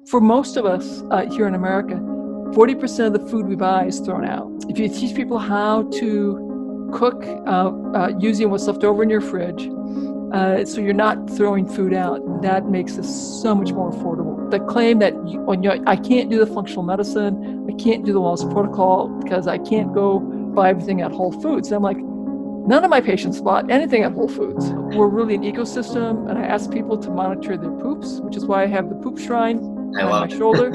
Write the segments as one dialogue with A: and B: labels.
A: For most of us here in America, 40% of the food we buy is thrown out. If you teach people how to cook using what's left over in your fridge, so you're not throwing food out, that makes this so much more affordable. The claim that I can't do the functional medicine, I can't do the Wahls protocol because I can't go buy everything at Whole Foods. And I'm like, none of my patients bought anything at Whole Foods. We're really an ecosystem, and I ask people to monitor their poops, which is why I have the poop shrine on my shoulder.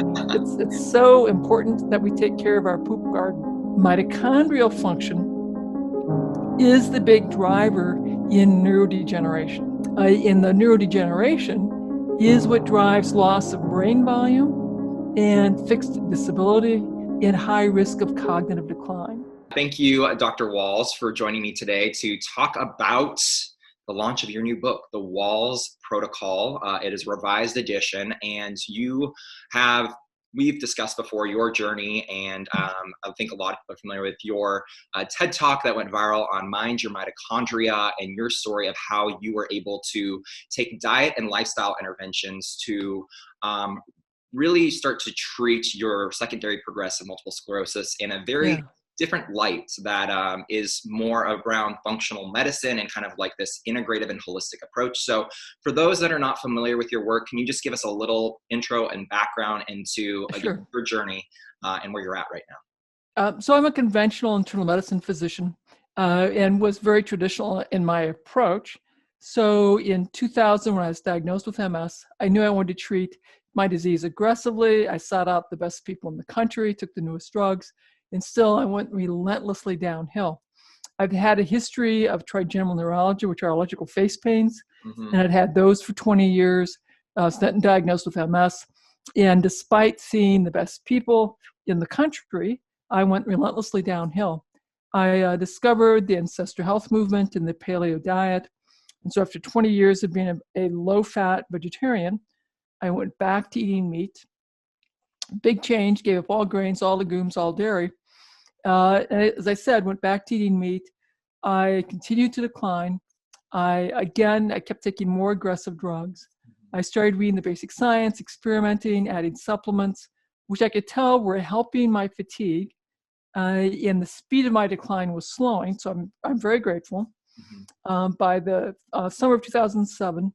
A: It's so important that we take care of our poop garden. Mitochondrial function is the big driver in neurodegeneration. In the neurodegeneration is what drives loss of brain volume and fixed disability and high risk of cognitive decline.
B: Thank you, Dr. Wahls, for joining me today to talk about the launch of your new book, The Wahls Protocol. It is a revised edition, and we've discussed before your journey, and I think a lot of people are familiar with your TED Talk that went viral on Mind Your Mitochondria, and your story of how you were able to take diet and lifestyle interventions to really start to treat your secondary progressive multiple sclerosis in a very different light that is more around functional medicine and kind of like this integrative and holistic approach. So for those that are not familiar with your work, can you just give us a little intro and background into your journey and where you're at right now?
A: So I'm a conventional internal medicine physician and was very traditional in my approach. So in 2000, when I was diagnosed with MS, I knew I wanted to treat my disease aggressively. I sought out the best people in the country, took the newest drugs, and still I went relentlessly downhill. I've had a history of trigeminal neuralgia, which are electrical face pains, and I'd had those for 20 years. I was then diagnosed with MS. And despite seeing the best people in the country, I went relentlessly downhill. I discovered the ancestral health movement and the paleo diet. And so after 20 years of being a low-fat vegetarian, I went back to eating meat. Big change, gave up all grains, all legumes, all dairy. And as I said, went back to eating meat. I continued to decline. I kept taking more aggressive drugs. I started reading the basic science, experimenting, adding supplements, which I could tell were helping my fatigue. And the speed of my decline was slowing, so I'm very grateful. By the summer of 2007,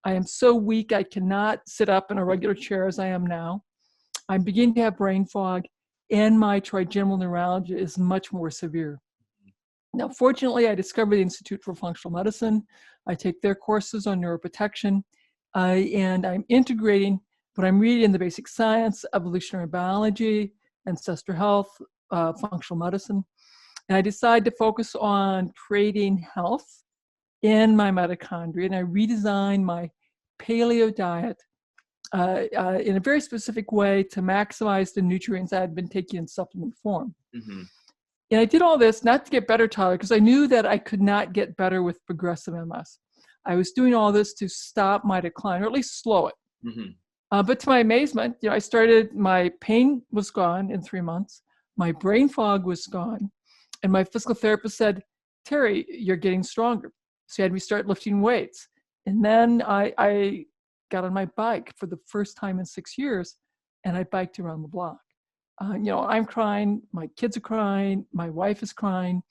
A: I am so weak I cannot sit up in a regular chair as I am now. I'm beginning to have brain fog, and my trigeminal neuralgia is much more severe. Now, fortunately, I discovered the Institute for Functional Medicine. I take their courses on neuroprotection, and I'm integrating what I'm reading in the basic science, evolutionary biology, ancestral health, functional medicine. And I decided to focus on creating health in my mitochondria, and I redesigned my paleo diet in a very specific way to maximize the nutrients I had been taking in supplement form. And I did all this not to get better, Tyler, because I knew that I could not get better with progressive MS. I was doing all this to stop my decline, or at least slow it. But to my amazement, my pain was gone in 3 months. My brain fog was gone. And my physical therapist said, Terry, you're getting stronger. So he had me start lifting weights. And then I got on my bike for the first time in 6 years, and I biked around the block. I'm crying, my kids are crying, my wife is crying.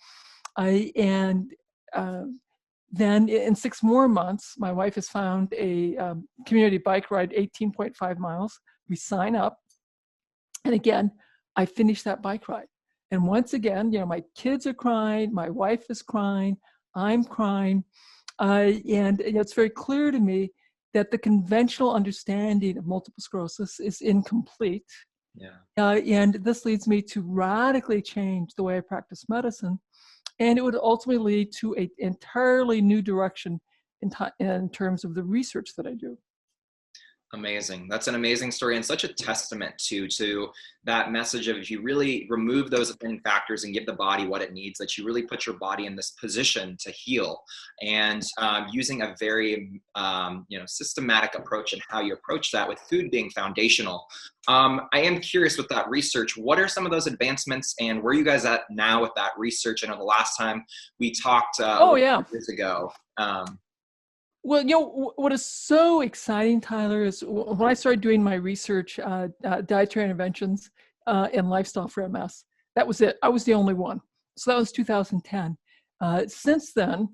A: Then in 6 more months, my wife has found a community bike ride, 18.5 miles. We sign up. And again, I finished that bike ride. And once again, my kids are crying, my wife is crying, I'm crying. And it's very clear to me that the conventional understanding of multiple sclerosis is incomplete. And this leads me to radically change the way I practice medicine. And it would ultimately lead to an entirely new direction in terms of the research that I do.
B: Amazing. That's an amazing story, and such a testament to that message of, if you really remove those offending factors and give the body what it needs, that you really put your body in this position to heal, and using a very systematic approach in how you approach that, with food being foundational. I am curious, with that research, what are some of those advancements, and where are you guys at now with that research? I know the last time we talked years ago.
A: Well, what is so exciting, Tyler, is when I started doing my research, dietary interventions and lifestyle for MS, that was it. I was the only one. So that was 2010. Since then,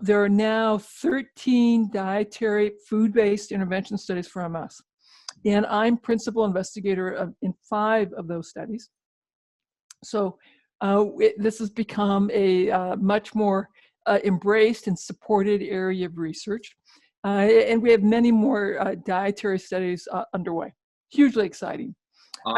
A: there are now 13 dietary food-based intervention studies for MS. And I'm principal investigator in 5 of those studies. So this has become a much more embraced and supported area of research. And we have many more dietary studies underway. Hugely exciting.
B: Awesome.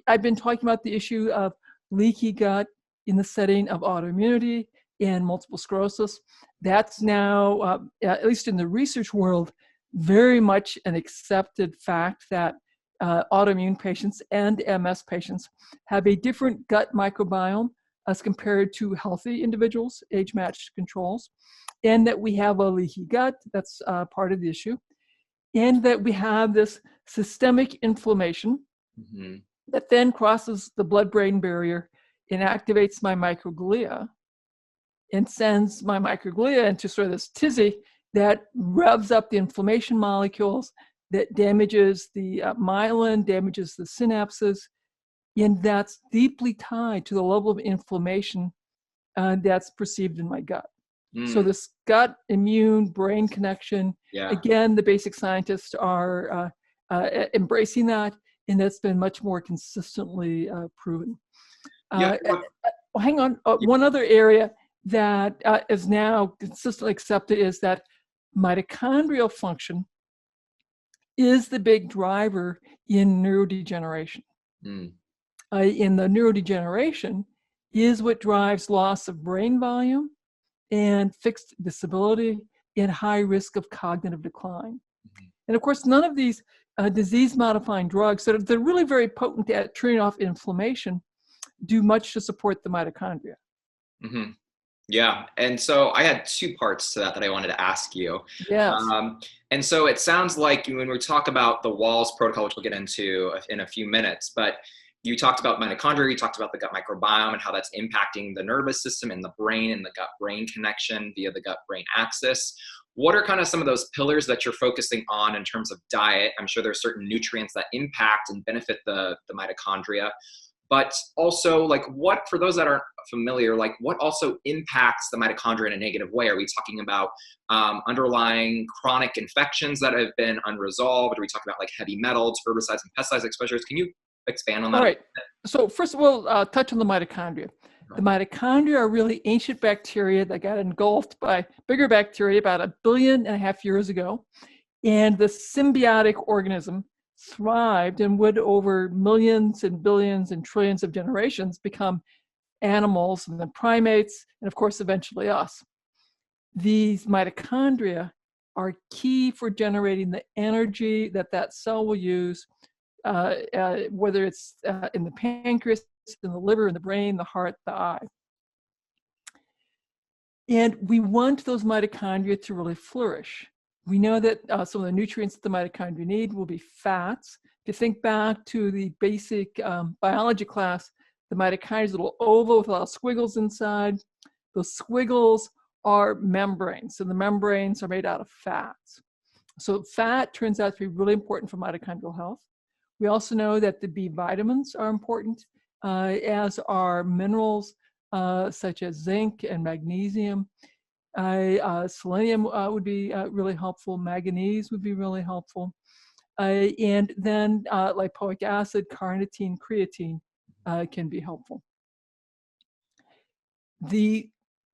A: I've been talking about the issue of leaky gut in the setting of autoimmunity and multiple sclerosis. That's now, at least in the research world, very much an accepted fact that autoimmune patients and MS patients have a different gut microbiome as compared to healthy individuals, age-matched controls, and that we have a leaky gut, that's part of the issue, and that we have this systemic inflammation that then crosses the blood-brain barrier and activates my microglia and sends my microglia into sort of this tizzy that revs up the inflammation molecules, that damages the myelin, damages the synapses, and that's deeply tied to the level of inflammation that's perceived in my gut. So this gut immune brain connection, again, the basic scientists are embracing that, and that's been much more consistently proven. Hang on, one other area that is now consistently accepted is that mitochondrial function is the big driver in neurodegeneration. In the neurodegeneration is what drives loss of brain volume and fixed disability and high risk of cognitive decline. And of course, none of these disease-modifying drugs that are really very potent at turning off inflammation do much to support the mitochondria.
B: Yeah, and so I had 2 parts to that I wanted to ask you.
A: Yes.
B: And so it sounds like when we talk about the Wahls protocol, which we'll get into in a few minutes, but you talked about mitochondria, you talked about the gut microbiome and how that's impacting the nervous system and the brain and the gut-brain connection via the gut-brain axis. What are kind of some of those pillars that you're focusing on in terms of diet? I'm sure there's certain nutrients that impact and benefit the mitochondria. But also, like, what, for those that aren't familiar, like, what also impacts the mitochondria in a negative way? Are we talking about underlying chronic infections that have been unresolved? Are we talking about like heavy metals, herbicides, and pesticides exposures? Can you expand on that?
A: All right. So first of all, touch on the mitochondria. The mitochondria are really ancient bacteria that got engulfed by bigger bacteria about 1.5 billion years ago. And the symbiotic organism thrived and would, over millions and billions and trillions of generations, become animals and then primates, and of course, eventually us. These mitochondria are key for generating the energy that cell will use, whether it's in the pancreas, in the liver, in the brain, the heart, the eye. And we want those mitochondria to really flourish. We know that some of the nutrients that the mitochondria need will be fats. If you think back to the basic biology class, the mitochondria is a little oval with a lot of squiggles inside. Those squiggles are membranes, and the membranes are made out of fats. So fat turns out to be really important for mitochondrial health. We also know that the B vitamins are important, as are minerals such as zinc and magnesium. Selenium would be really helpful. Manganese would be really helpful. And then lipoic acid, carnitine, creatine can be helpful. The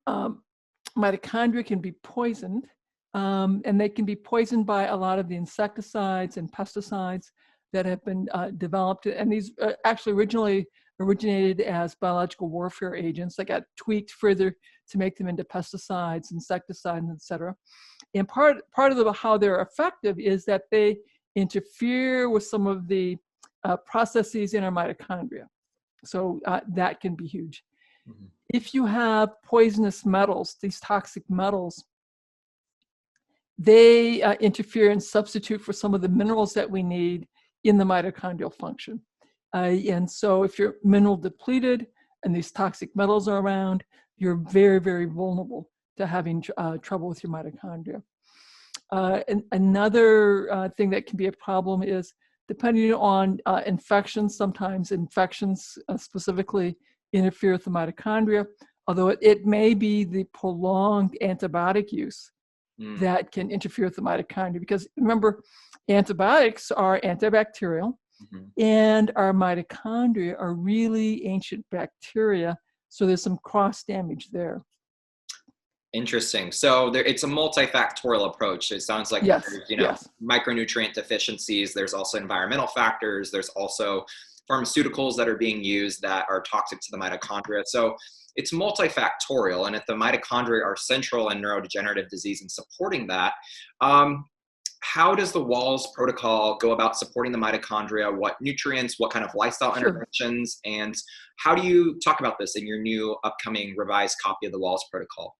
A: mitochondria can be poisoned, and they can be poisoned by a lot of the insecticides and pesticides that have been developed. And these actually originally originated as biological warfare agents that got tweaked further to make them into pesticides, insecticides, et cetera. And part of how they're effective is that they interfere with some of the processes in our mitochondria. So that can be huge. If you have poisonous metals, these toxic metals, they interfere and substitute for some of the minerals that we need in the mitochondrial function. And so if you're mineral depleted and these toxic metals are around, you're very, very vulnerable to having trouble with your mitochondria. And another thing that can be a problem is depending on infections. Sometimes infections specifically interfere with the mitochondria, although it may be the prolonged antibiotic use that can interfere with the mitochondria. Because remember, antibiotics are antibacterial, and our mitochondria are really ancient bacteria, so there's some cross damage there.
B: Interesting. So it's a multifactorial approach. It sounds like
A: Yes,
B: there's,
A: yes.
B: micronutrient deficiencies. There's also environmental factors. There's also pharmaceuticals that are being used that are toxic to the mitochondria. So it's multifactorial. And if the mitochondria are central in neurodegenerative disease and supporting that, how does the Wahls protocol go about supporting the mitochondria? What nutrients, what kind of lifestyle interventions, and how do you talk about this in your new upcoming revised copy of the Wahls protocol?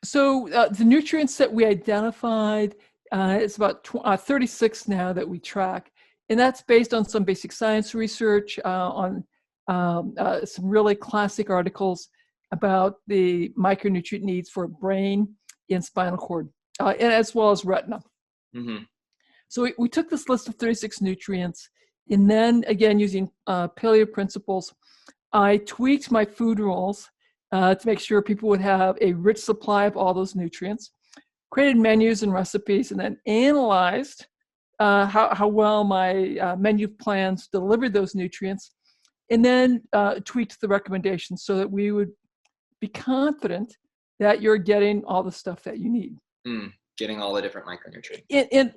A: So the nutrients that we identified, it's about 36 now that we track. And that's based on some basic science research, on some really classic articles about the micronutrient needs for brain and spinal cord, and as well as retina. So we took this list of 36 nutrients, and then again, using paleo principles, I tweaked my food rules to make sure people would have a rich supply of all those nutrients, created menus and recipes, and then analyzed how well my menu plans delivered those nutrients, and then tweaked the recommendations so that we would be confident that you're getting all the stuff that you need.
B: Getting all the different micronutrients.
A: And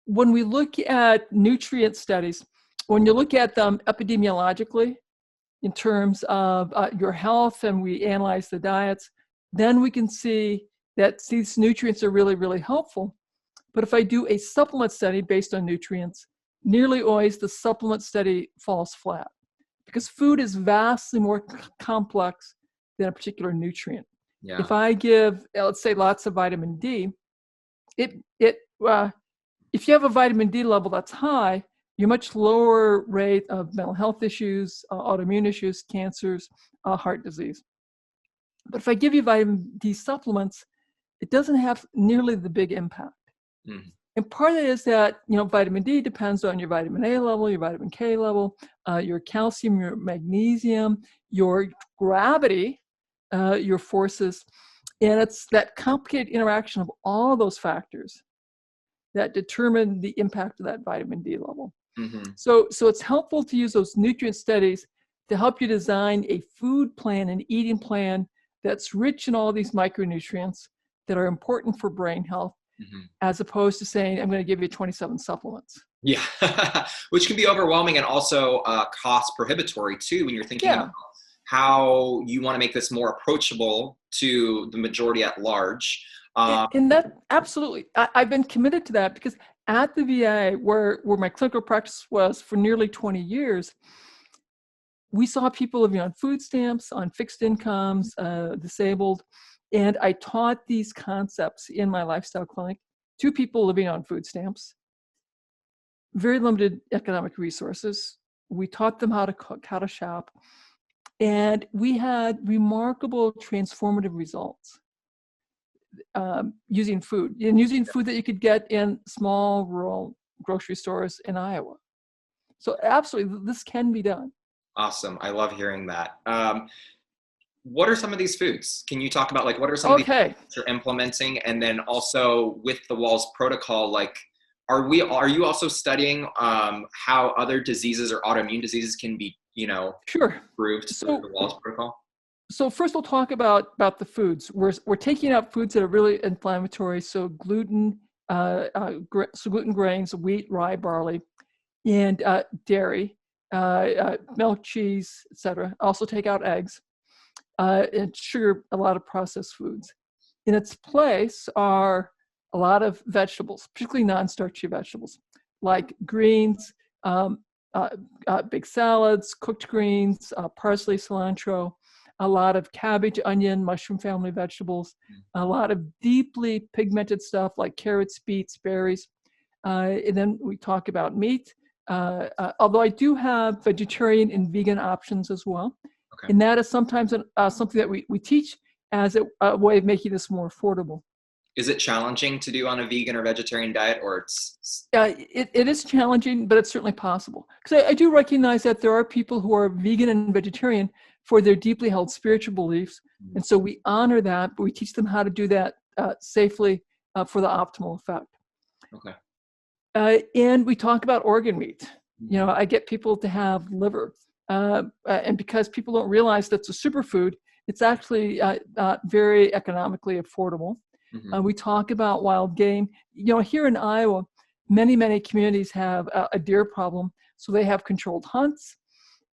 A: when we look at nutrient studies, when you look at them epidemiologically, in terms of your health, and we analyze the diets, then we can see that these nutrients are really, really helpful. But if I do a supplement study based on nutrients, nearly always the supplement study falls flat because food is vastly more complex than a particular nutrient.
B: Yeah.
A: If I give, let's say, lots of vitamin D, if you have a vitamin D level that's high, you're much lower rate of mental health issues, autoimmune issues, cancers, heart disease. But if I give you vitamin D supplements, it doesn't have nearly the big impact. And part of it is that, vitamin D depends on your vitamin A level, your vitamin K level, your calcium, your magnesium, your gravity, your forces. And it's that complicated interaction of all those factors that determine the impact of that vitamin D level. So it's helpful to use those nutrient studies to help you design a food plan, an eating plan that's rich in all these micronutrients that are important for brain health, as opposed to saying, I'm going to give you 27 supplements.
B: Yeah, which can be overwhelming and also cost prohibitory too when you're thinking about how you want to make this more approachable to the majority at large.
A: And that, absolutely. I've been committed to that because at the VA, where my clinical practice was for nearly 20 years, we saw people living on food stamps, on fixed incomes, disabled, and I taught these concepts in my lifestyle clinic to people living on food stamps, very limited economic resources. We taught them how to cook, how to shop, and we had remarkable transformative results. Using food that you could get in small rural grocery stores in Iowa. So absolutely, this can be done.
B: Awesome. I love hearing that. What are some of these foods? Can you talk about what are some of these foods you're implementing? And then also with the Wahls protocol, are you also studying how other diseases or autoimmune diseases can be, improved through the Wahls protocol?
A: So first we'll talk about the foods. We're taking out foods that are really inflammatory. So gluten, gluten grains, wheat, rye, barley, and dairy, milk, cheese, etc. Also take out eggs, and sugar, a lot of processed foods. In its place are a lot of vegetables, particularly non-starchy vegetables, like greens, big salads, cooked greens, parsley, cilantro, a lot of cabbage, onion, mushroom family vegetables, a lot of deeply pigmented stuff like carrots, beets, berries. And then we talk about meat, although I do have vegetarian and vegan options as well. Okay. And that is sometimes something that we teach as a way of making this more affordable.
B: Is it challenging to do on a vegan or vegetarian diet, or it's?
A: It is challenging, but it's certainly possible. Because I do recognize that there are people who are vegan and vegetarian for their deeply held spiritual beliefs. And so we honor that, but we teach them how to do that safely for the optimal effect.
B: Okay.
A: And we talk about organ meat. You know, I get people to have liver. And because people don't realize that's a superfood, it's actually very economically affordable. We talk about wild game. You know, here in Iowa, many communities have a deer problem. So they have controlled hunts,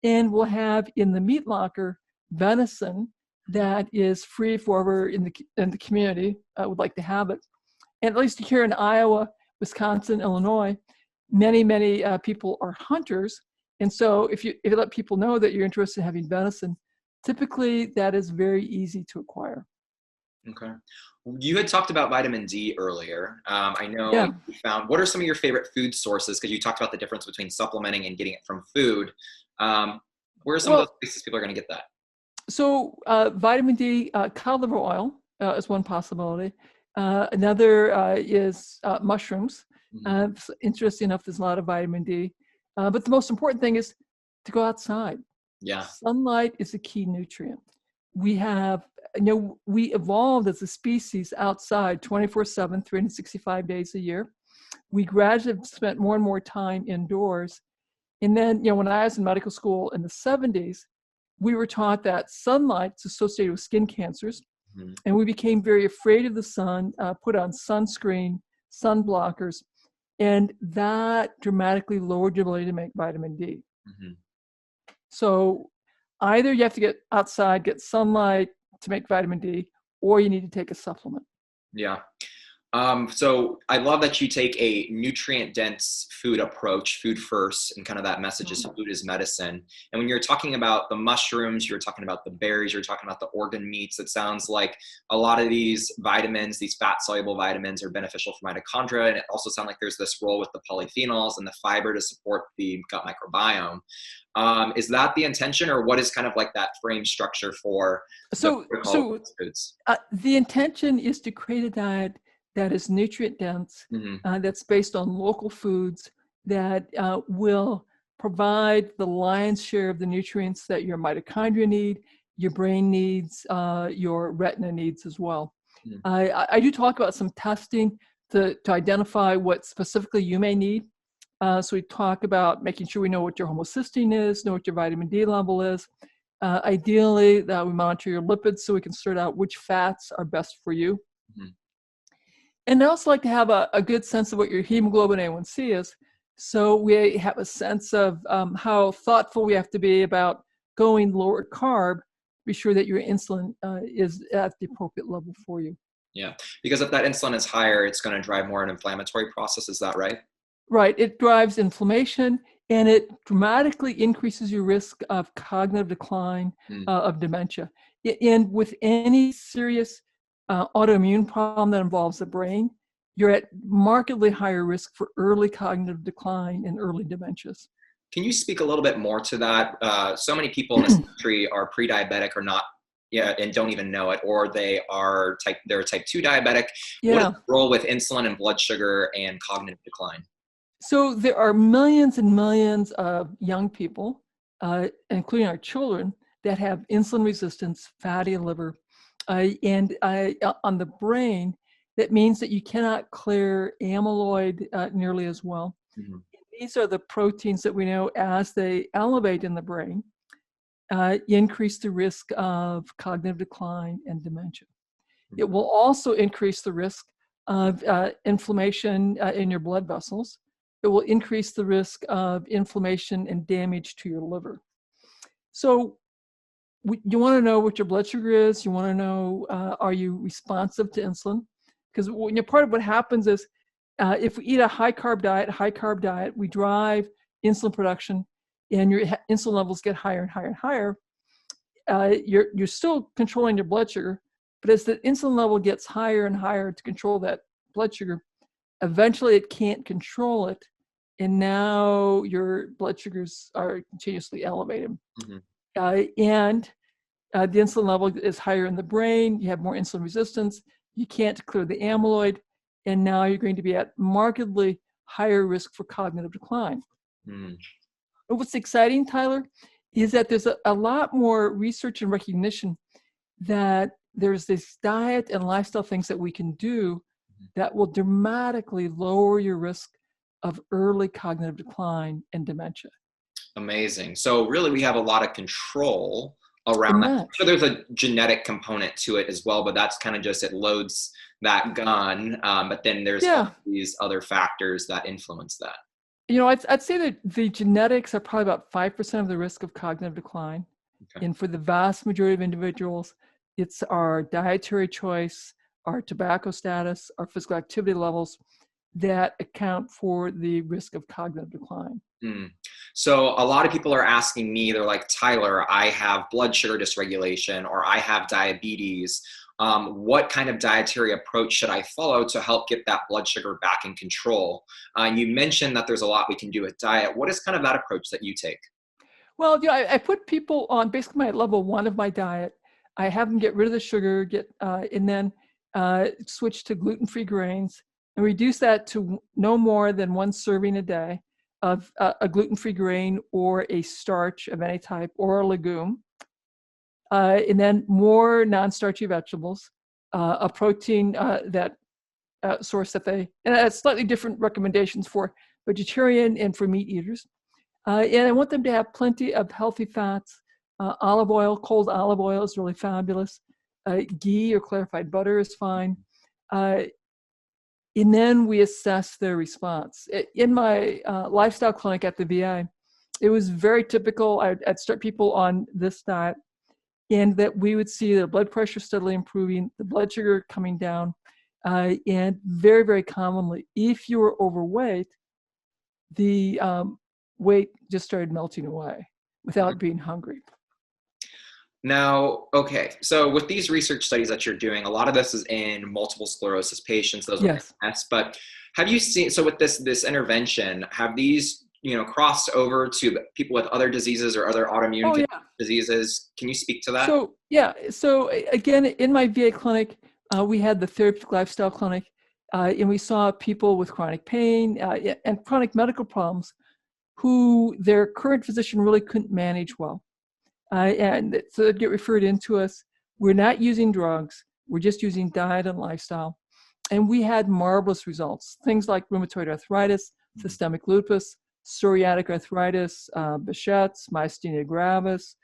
A: and we'll have in the meat locker venison that is free for whoever in the community would like to have it. And at least here in Iowa, Wisconsin, Illinois, many people are hunters. And so if you let people know that you're interested in having venison, typically that is very easy to acquire.
B: Okay. You had talked about vitamin D earlier. I know you found, what are some of your favorite food sources? Because you talked about the difference between supplementing and getting it from food. Where are some of those places people are going to get that?
A: So vitamin D, cod liver oil is one possibility. Another is mushrooms. Interesting enough, there's a lot of vitamin D. But the most important thing is to go outside.
B: Yeah.
A: Sunlight is a key nutrient. We have, you know, we evolved as a species outside 24/7, 365 days a year. We gradually spent more and more time indoors. And then, you know, when I was in medical school in the 70s, we were taught that sunlight's associated with skin cancers. And we became very afraid of the sun, put on sunscreen, sun blockers, and that dramatically lowered your ability to make vitamin D. So either you have to get outside, get sunlight to make vitamin D, or you need to take a supplement.
B: Yeah. So I love that you take a nutrient-dense food approach, food first, and kind of that message is food is medicine. And when you're talking about the mushrooms, you're talking about the berries, you're talking about the organ meats, it sounds like a lot of these vitamins, these fat-soluble vitamins are beneficial for mitochondria. And it also sounds like there's this role with the polyphenols and the fiber to support the gut microbiome. Is that the intention, or what is kind of like that frame structure for foods?
A: The intention is to create a diet that is nutrient dense, that's based on local foods that will provide the lion's share of the nutrients that your mitochondria need, your brain needs, your retina needs as well. I do talk about some testing to identify what specifically you may need. So we talk about making sure we know what your homocysteine is, know what your vitamin D level is. Ideally, that we monitor your lipids so we can sort out which fats are best for you. And I also like to have a good sense of what your hemoglobin A1C is. So we have a sense of how thoughtful we have to be about going lower carb, be sure that your insulin is at the appropriate level for you.
B: Yeah, because if that insulin is higher, it's going to drive more an inflammatory process. Is that right?
A: Right. It drives inflammation, and it dramatically increases your risk of cognitive decline, of dementia. And with any serious autoimmune problem that involves the brain, you're at markedly higher risk for early cognitive decline and early dementias.
B: Can you speak a little bit more to that? So many people in this country are pre-diabetic or not, and don't even know it, or they're type 2 diabetic. What is the role with insulin and blood sugar and cognitive decline?
A: So there are millions and millions of young people, including our children, that have insulin resistance, fatty liver, and on the brain, that means that you cannot clear amyloid nearly as well. These are the proteins that we know as they elevate in the brain, increase the risk of cognitive decline and dementia. It will also increase the risk of inflammation in your blood vessels. It will increase the risk of inflammation and damage to your liver. So you want to know what your blood sugar is. You want to know, are you responsive to insulin? Because part of what happens is if we eat a high carb diet, we drive insulin production, and your insulin levels get higher and higher and higher. You're still controlling your blood sugar, but as the insulin level gets higher and higher to control that blood sugar, eventually it can't control it, and now your blood sugars are continuously elevated. And the insulin level is higher in the brain. You have more insulin resistance. you can't clear the amyloid, and now you're going to be at markedly higher risk for cognitive decline.
B: Mm.
A: But what's exciting, Tyler, is that there's a lot more research and recognition that there's this diet and lifestyle things that we can do that will dramatically lower your risk of early cognitive decline and dementia.
B: Amazing. So really we have a lot of control around that. So there's a genetic component to it as well, but that's kind of just, it loads that gun. But then there's all these other factors that influence that.
A: You know, I'd say that the genetics are probably about 5% of the risk of cognitive decline. Okay. And for the vast majority of individuals, it's our dietary choice, our tobacco status, our physical activity levels that account for the risk of cognitive decline.
B: Mm. So a lot of people are asking me, they're like, Tyler, I have blood sugar dysregulation or I have diabetes. What kind of dietary approach should I follow to help get that blood sugar back in control? You mentioned that there's a lot we can do with diet. What is kind of that approach that you take?
A: Well, you know, I put people on basically my level 1 of my diet. I have them get rid of the sugar, and then switch to gluten-free grains and reduce that to no more than 1 serving a day of a gluten-free grain or a starch of any type or a legume. And then more non-starchy vegetables, a protein that source that they, and that's slightly different recommendations for vegetarian and for meat eaters. And I want them to have plenty of healthy fats. Olive oil, cold olive oil is really fabulous. Ghee or clarified butter is fine. And then we assess their response. In my lifestyle clinic at the VA, it was very typical. I'd start people on this diet, and that we would see their blood pressure steadily improving, the blood sugar coming down, and very, very commonly, if you were overweight, the weight just started melting away without being hungry.
B: Now, okay, so with these research studies that you're doing, a lot of this is in multiple sclerosis patients, those are MS, but have you seen, so with this intervention, have these, you know, crossed over to people with other diseases or other autoimmune diseases? Can you speak to that?
A: So again, in my VA clinic, we had the therapeutic lifestyle clinic, and we saw people with chronic pain and chronic medical problems who their current physician really couldn't manage well. And so they'd get referred into us. We're not using drugs. We're just using diet and lifestyle. And we had marvelous results. Things like rheumatoid arthritis, systemic lupus, psoriatic arthritis, Behçet's, myasthenia gravis,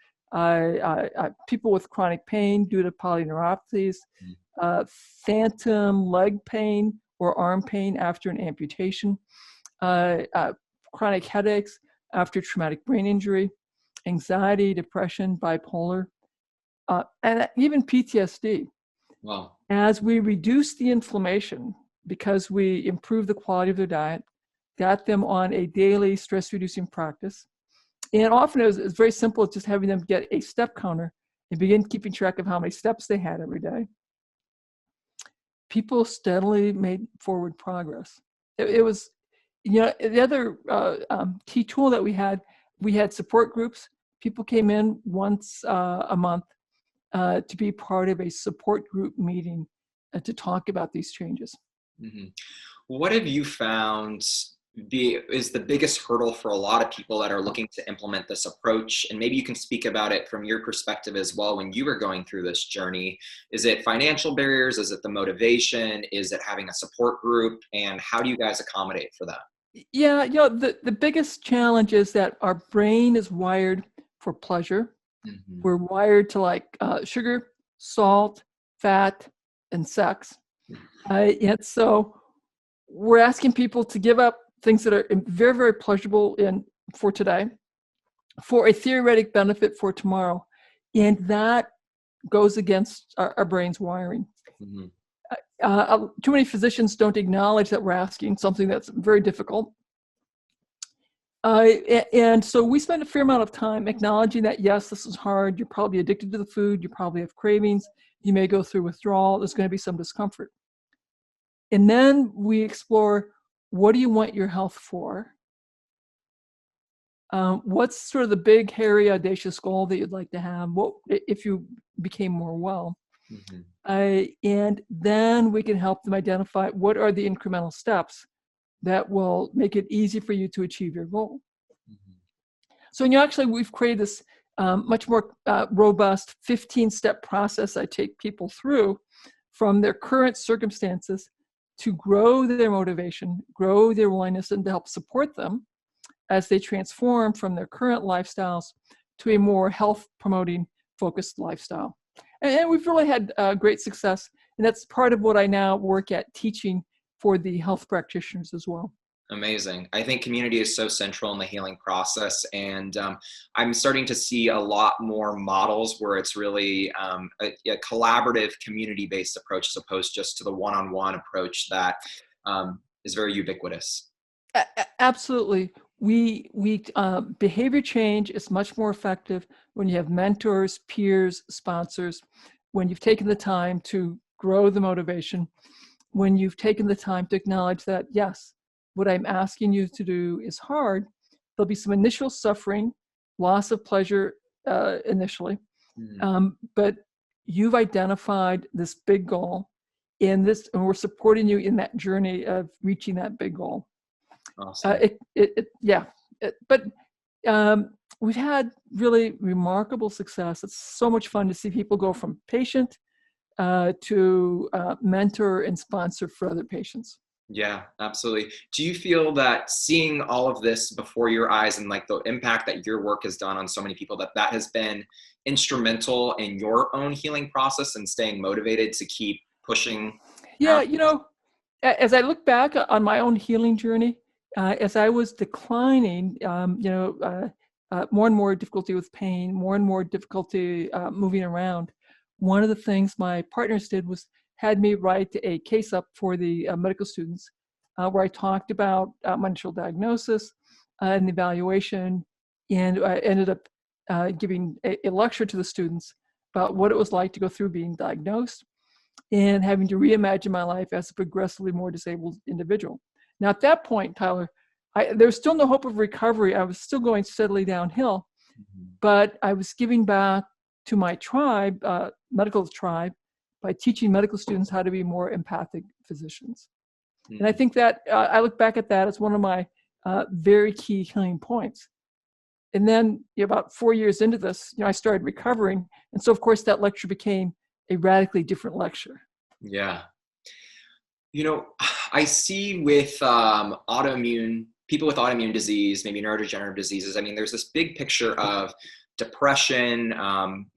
A: people with chronic pain due to polyneuropathies, phantom leg pain or arm pain after an amputation, chronic headaches after traumatic brain injury, anxiety, depression, bipolar, and even PTSD.
B: Wow.
A: As we reduce the inflammation because we improve the quality of their diet, got them on a daily stress-reducing practice, and often it's very simple. It's just having them get a step counter and begin keeping track of how many steps they had every day. People steadily made forward progress. It was, you know, the other key tool that we had support groups. People came in once a month to be part of a support group meeting to talk about these changes.
B: Mm-hmm. What have you found is the biggest hurdle for a lot of people that are looking to implement this approach? And maybe you can speak about it from your perspective as well when you were going through this journey. Is it financial barriers? Is it the motivation? Is it having a support group? And how do you guys accommodate for that?
A: Yeah, you know, the biggest challenge is that our brain is wired for pleasure. Mm-hmm. We're wired to like sugar, salt, fat, and sex. And so we're asking people to give up things that are very, very pleasurable for today for a theoretic benefit for tomorrow. And that goes against our brain's wiring. Mm-hmm. Too many physicians don't acknowledge that we're asking something that's very difficult. And so we spend a fair amount of time acknowledging that, yes, this is hard. You're probably addicted to the food. You probably have cravings. You may go through withdrawal. There's going to be some discomfort. And then we explore, what do you want your health for? What's sort of the big, hairy, audacious goal that you'd like to have? What if you became more well?
B: Mhm.
A: And then we can help them identify what are the incremental steps that will make it easy for you to achieve your goal.
B: Mhm.
A: So we've created this much more robust 15-step process I take people through from their current circumstances to grow their motivation, grow their willingness, and to help support them as they transform from their current lifestyles to a more health-promoting, focused lifestyle. And we've really had great success, and that's part of what I now work at teaching for the health practitioners as well.
B: Amazing. I think community is so central in the healing process. And I'm starting to see a lot more models where it's really a collaborative community-based approach as opposed just to the one-on-one approach that is very ubiquitous.
A: Absolutely. Behavior change is much more effective when you have mentors, peers, sponsors, when you've taken the time to grow the motivation, when you've taken the time to acknowledge that, yes, what I'm asking you to do is hard. There'll be some initial suffering, loss of pleasure initially,
B: Mm,
A: but you've identified this big goal and we're supporting you in that journey of reaching that big goal.
B: awesome.
A: Yeah, but we've had really remarkable success. It's so much fun to see people go from patient to mentor and sponsor for other patients.
B: Yeah, absolutely. Do you feel that seeing all of this before your eyes and like the impact that your work has done on so many people, that that has been instrumental in your own healing process and staying motivated to keep pushing
A: Yeah,
B: out?
A: as I look back on my own healing journey, as I was declining, more and more difficulty with pain, more and more difficulty moving around. One of the things my partners did was had me write a case up for the medical students where I talked about my initial diagnosis and the evaluation, and I ended up giving a lecture to the students about what it was like to go through being diagnosed and having to reimagine my life as a progressively more disabled individual. Now, at that point, Tyler, there was still no hope of recovery. I was still going steadily downhill,
B: Mhm.
A: but I was giving back to my tribe, medical tribe, by teaching medical students how to be more empathic physicians. And I
B: Mhm.
A: think that I look back at that as one of my very key healing points. And then about 4 years into this, I started recovering. And so, of course, that lecture became a radically different lecture.
B: Yeah. You know, I see with autoimmune people with autoimmune disease, maybe neurodegenerative diseases. I mean, there's this big picture of depression,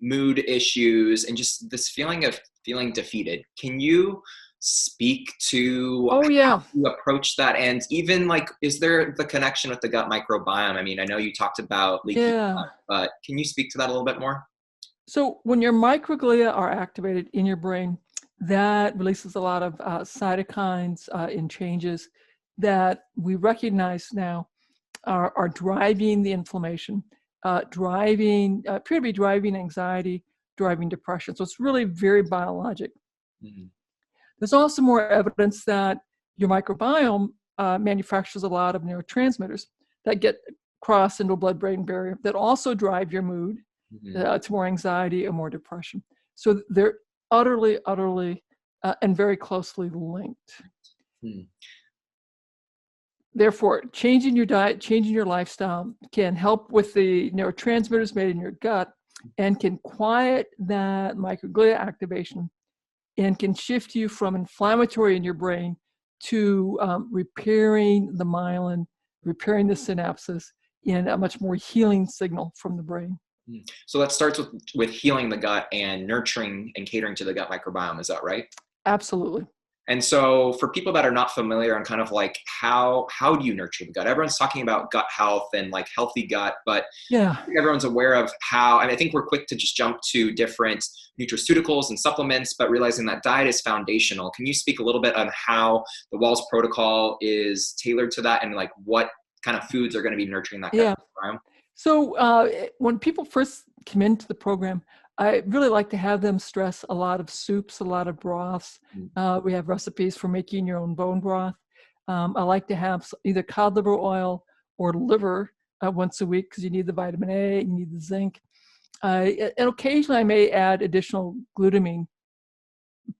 B: mood issues, and just this feeling of feeling defeated. Can you speak to
A: Oh,
B: how
A: yeah.
B: you approach that? And even like, is there the connection with the gut microbiome? I mean, I know you talked about leaky
A: Yeah.
B: gut, but can you speak to that a little bit more?
A: So when your microglia are activated in your brain, that releases a lot of cytokines and changes that we recognize now are driving the inflammation, appear to be driving anxiety, driving depression. So it's really very biologic.
B: Mhm.
A: There's also more evidence that your microbiome manufactures a lot of neurotransmitters that get crossed into a blood-brain barrier that also drive your mood
B: Mhm.
A: to more anxiety or more depression. So they're utterly, and very closely linked.
B: Mhm.
A: Therefore, changing your diet, changing your lifestyle can help with the neurotransmitters made in your gut and can quiet that microglia activation and can shift you from inflammatory in your brain to repairing the myelin, repairing the synapses in a much more healing signal from the brain.
B: So that starts with healing the gut and nurturing and catering to the gut microbiome. Is that right?
A: Absolutely.
B: And so for people that are not familiar and kind of like how do you nurture the gut? Everyone's talking about gut health and like healthy gut, but
A: Yeah.
B: I think everyone's aware of how, I mean, I think we're quick to just jump to different nutraceuticals and supplements, but realizing that diet is foundational. Can you speak a little bit on how the Wahls protocol is tailored to that and like what kind of foods are going to be nurturing that gut
A: Yeah.
B: microbiome?
A: So when people first come into the program, I really like to have them stress a lot of soups, a lot of broths. We have recipes for making your own bone broth. I like to have either cod liver oil or liver once a week because you need the vitamin A, you need the zinc. And occasionally I may add additional glutamine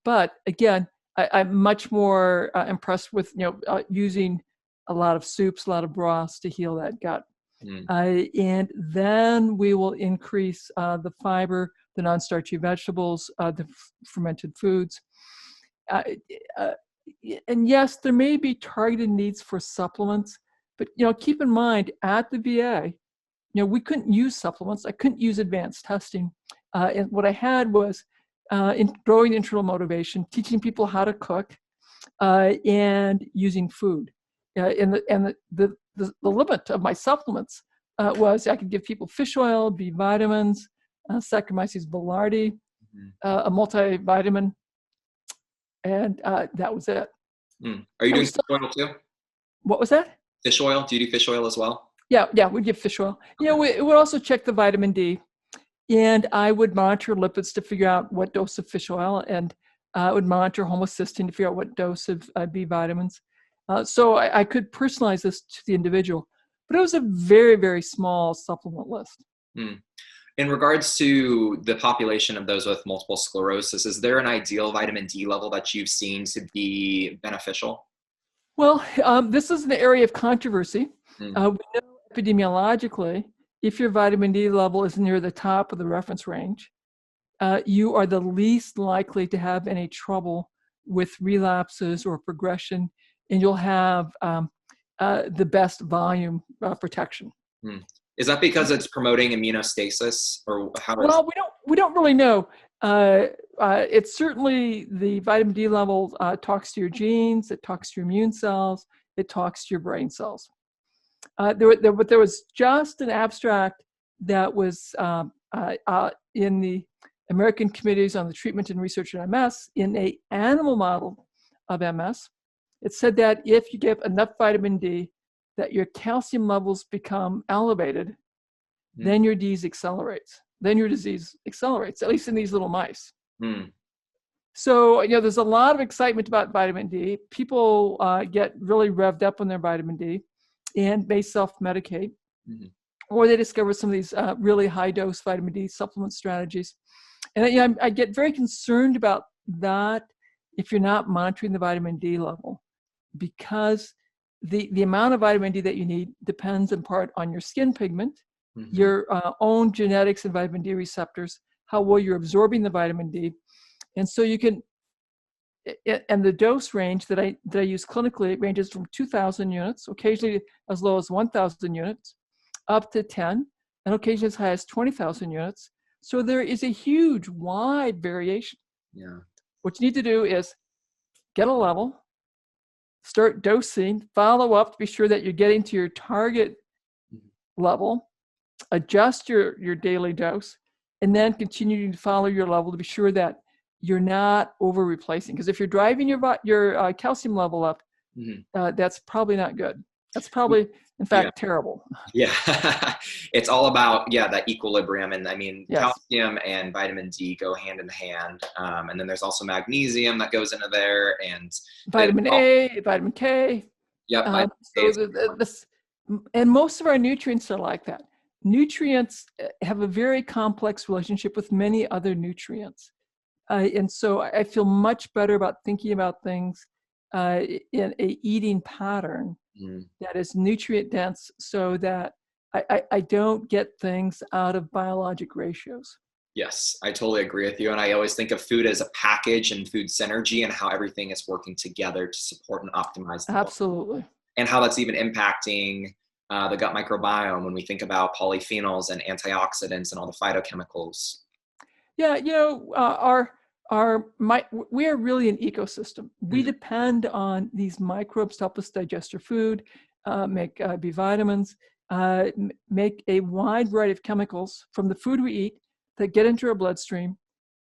A: But again, I'm much more impressed with using a lot of soups, a lot of broths to heal that gut.
B: Mm.
A: And then we will increase the fiber, the non-starchy vegetables, the fermented foods. And yes, there may be targeted needs for supplements, but keep in mind at the VA, we couldn't use supplements. I couldn't use advanced testing. And what I had was growing internal motivation, teaching people how to cook, and using food. And the limit of my supplements was I could give people fish oil, B vitamins, Saccharomyces boulardii, a multivitamin, and that was it.
B: Are you doing fish oil too?
A: What was that?
B: Fish oil? Do you do fish oil as well?
A: Yeah, we'd give fish oil.
B: Okay.
A: We would also check the vitamin D, and I would monitor lipids to figure out what dose of fish oil, and I would monitor homocysteine to figure out what dose of B vitamins. So I could personalize this to the individual, but it was a very, very small supplement list.
B: In regards to the population of those with multiple sclerosis, is there an ideal vitamin D level that you've seen to be beneficial?
A: Well, this is an area of controversy. We know epidemiologically, if your vitamin D level is near the top of the reference range, you are the least likely to have any trouble with relapses or progression, and you'll have the best volume protection.
B: Is that because it's promoting immunostasis, or how?
A: Well, we don't really know. It's certainly the vitamin D level talks to your genes, it talks to your immune cells, it talks to your brain cells. But there was just an abstract that was in the American Committees on the Treatment and Research in MS in an animal model of MS. It said that if you give enough vitamin D, that your calcium levels become elevated, then your disease accelerates. Then your disease accelerates, at least in these little mice. So, there's a lot of excitement about vitamin D. People get really revved up on their vitamin D and may self-medicate, or they discover some of these really high-dose vitamin D supplement strategies. And I get very concerned about that if you're not monitoring the vitamin D level, because the amount of vitamin D that you need depends in part on your skin pigment, your own genetics and vitamin D receptors, how well you're absorbing the vitamin D. And so you can, and the dose range that I use clinically, it ranges from 2,000 units, occasionally as low as 1,000 units, up to 10, and occasionally as high as 20,000 units. So there is a huge, wide variation. What you need to do is get a level, start dosing, follow up to be sure that you're getting to your target level, adjust your daily dose, and then continue to follow your level to be sure that you're not over replacing. Because if you're driving your calcium level up, that's probably not good. That's probably, in fact, terrible.
B: It's all about that equilibrium, and I mean, calcium and vitamin D go hand in hand, and then there's also magnesium that goes into there, and
A: vitamin A, vitamin K. And most of our nutrients are like that. Nutrients have a very complex relationship with many other nutrients, and so I feel much better about thinking about things in a eating pattern that is nutrient dense, so that I don't get things out of biologic ratios.
B: Yes, I totally agree with you. And I always think of food as a package and food synergy, and how everything is working together to support and optimize the
A: Absolutely.
B: And how that's even impacting the gut microbiome when we think about polyphenols and antioxidants and all the phytochemicals.
A: We are really an ecosystem. We depend on these microbes to help us digest our food, make B vitamins, make a wide variety of chemicals from the food we eat that get into our bloodstream.